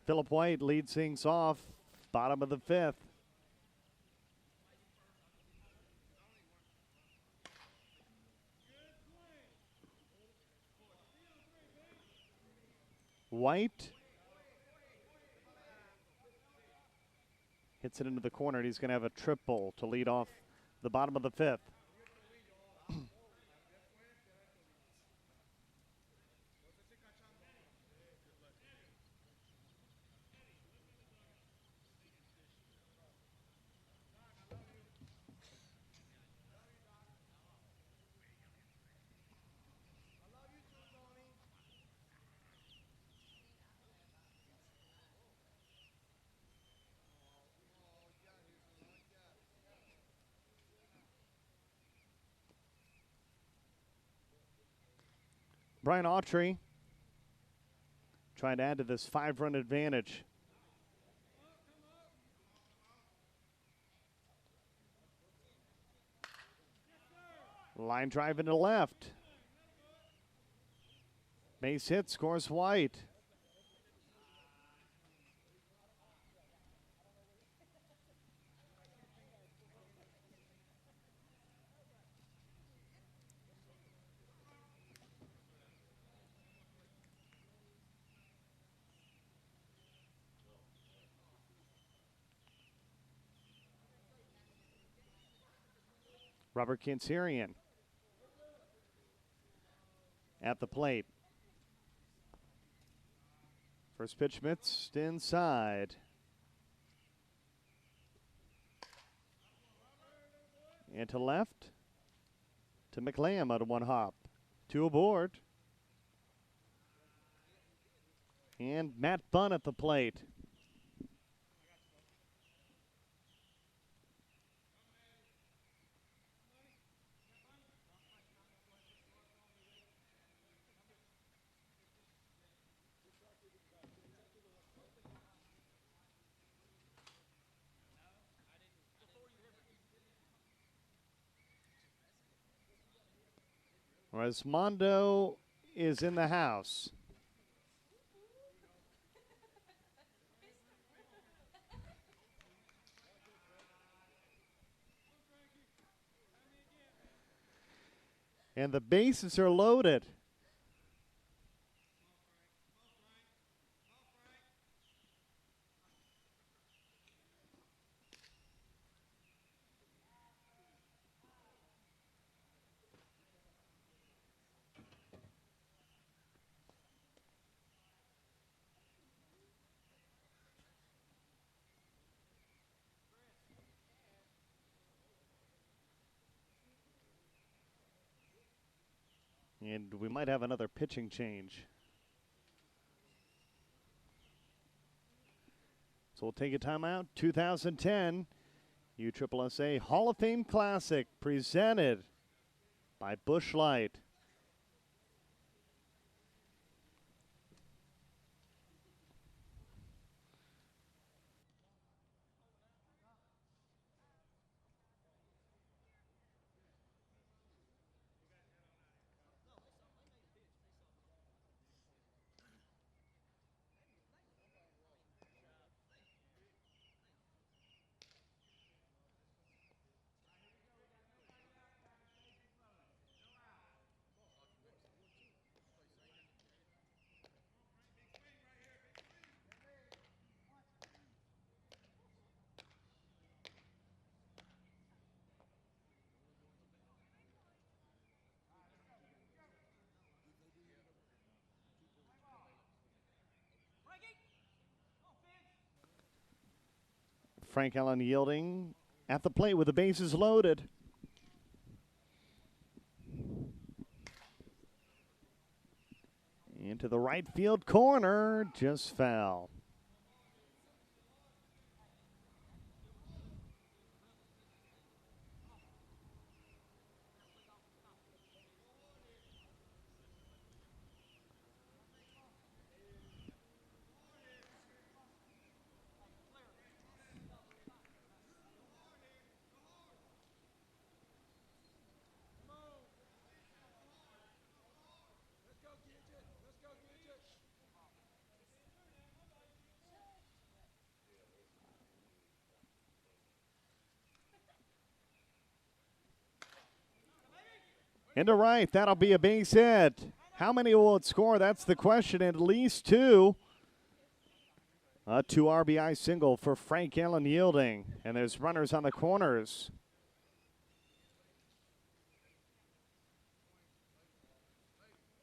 Phillip White leads things off, bottom of the fifth. White hits it into the corner, and he's going to have a triple to lead off the bottom of the fifth. Brian Autry trying to add to this 5-run advantage. Line drive into left. Base hit, scores White. Robert Kinserian at the plate. First pitch missed inside. And to left to McLam out of one hop. Two aboard. And Matt Bunn at the plate. Whereas Mondo is in the house. And the bases are loaded. And we might have another pitching change. So we'll take a timeout. 2010 USSSA Hall of Fame Classic presented by Busch Light. Frank Allen yielding at the plate with the bases loaded. Into the right field corner, just foul. Into right, that'll be a base hit. How many will it score? That's the question. At least two. A 2 RBI single for Frank Allen yielding. And there's runners on the corners.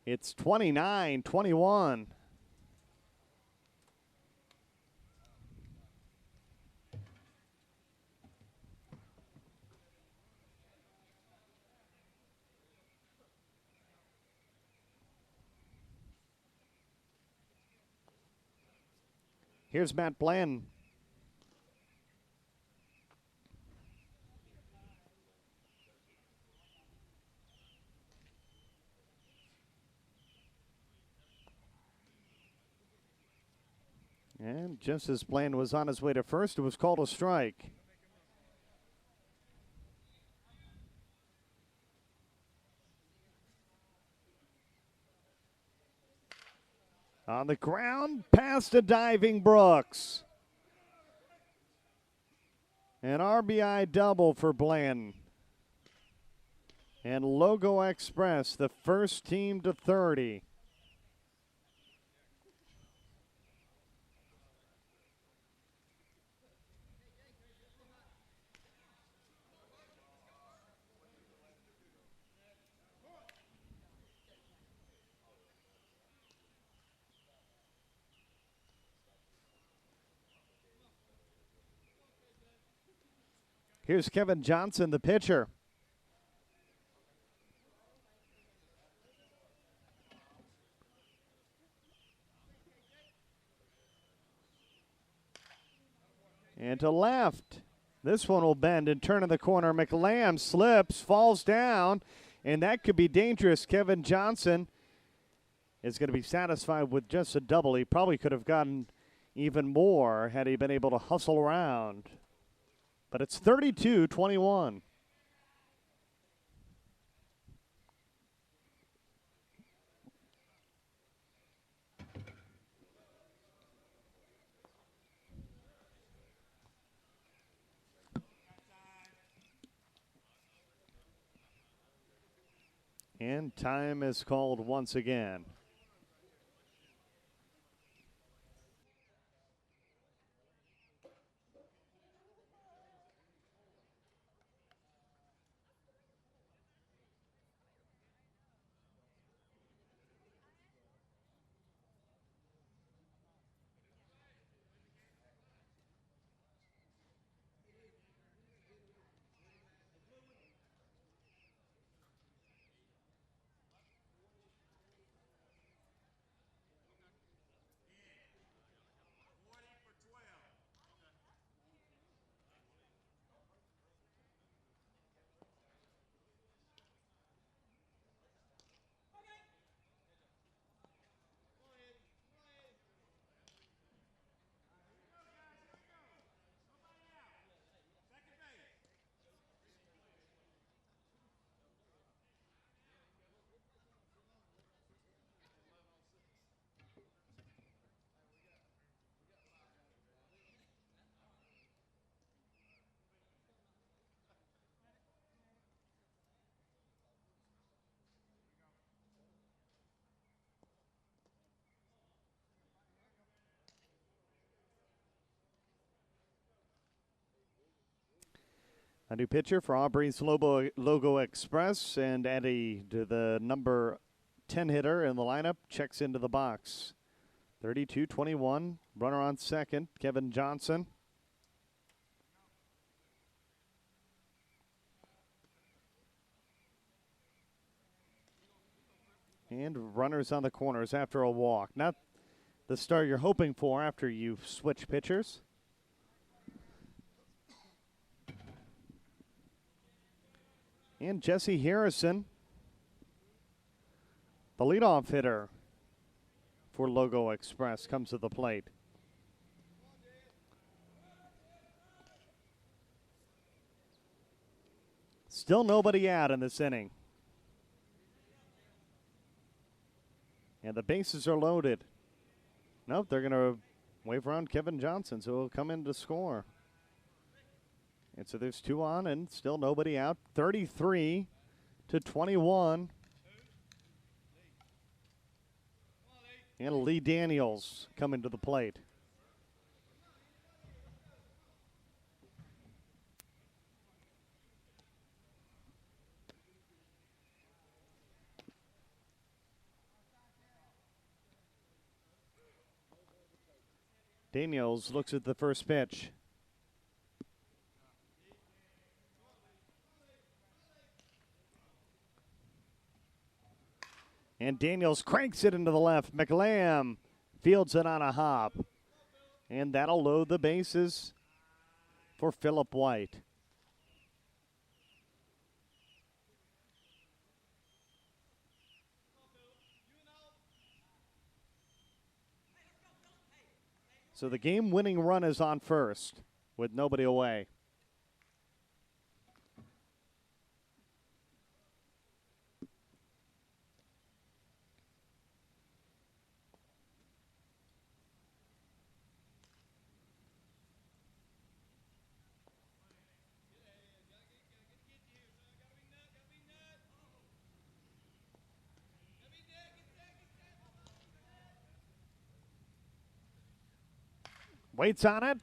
It's 29-21. Here's Matt Bland. And just as Bland was on his way to first, it was called a strike. On the ground, past a diving Brooks. An RBI double for Blanton. And Logo Express, the first team to 30. Here's Kevin Johnson, the pitcher. And to left. This one will bend and turn in the corner. McLam slips, falls down, and that could be dangerous. Kevin Johnson is going to be satisfied with just a double. He probably could have gotten even more had he been able to hustle around. But it's 32-21. And time is called once again. A new pitcher for Aubreys Logo Express, and Eddie, the number 10 hitter in the lineup, checks into the box. 32-21, runner on second, Kevin Johnson. And runners on the corners after a walk. Not the start you're hoping for after you switch pitchers. And Jesse Harrison, the leadoff hitter for Logo Express, comes to the plate. Still nobody out in this inning. And the bases are loaded. Nope, they're going to wave around Kevin Johnson, so he'll come in to score. And so there's two on and still nobody out. 33-21. And Lee Daniels coming to the plate. Daniels looks at the first pitch. And Daniels cranks it into the left. McLam fields it on a hop. And that'll load the bases for Phillip White. So the game-winning run is on first with nobody away. Waits on it.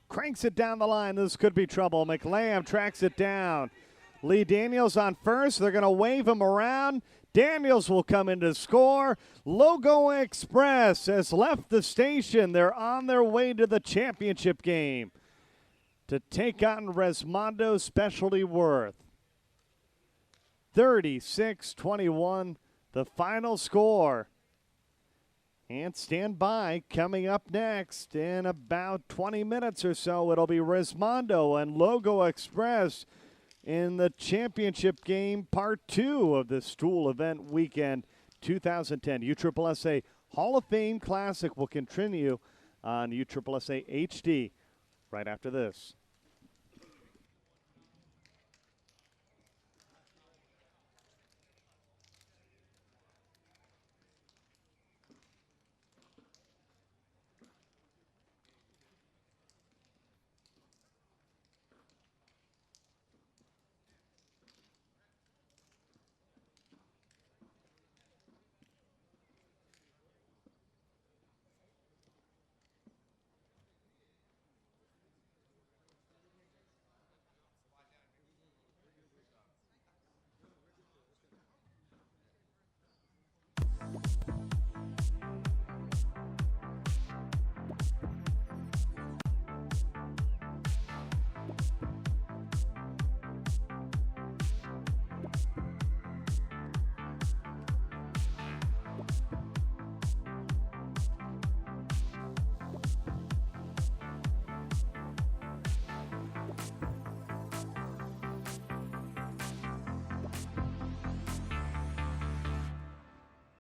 Cranks it down the line. This could be trouble. McLam tracks it down. Lee Daniels on first. They're going to wave him around. Daniels will come in to score. Logo Express has left the station. They're on their way to the championship game to take on Resmondo Specialty Worth. 36-21, the final score. And stand by, coming up next in about 20 minutes or so, it'll be Resmondo and Logo Express in the championship game, part 2 of the Stool Event Weekend 2010. USSSA Hall of Fame Classic will continue on USSSA HD right after this.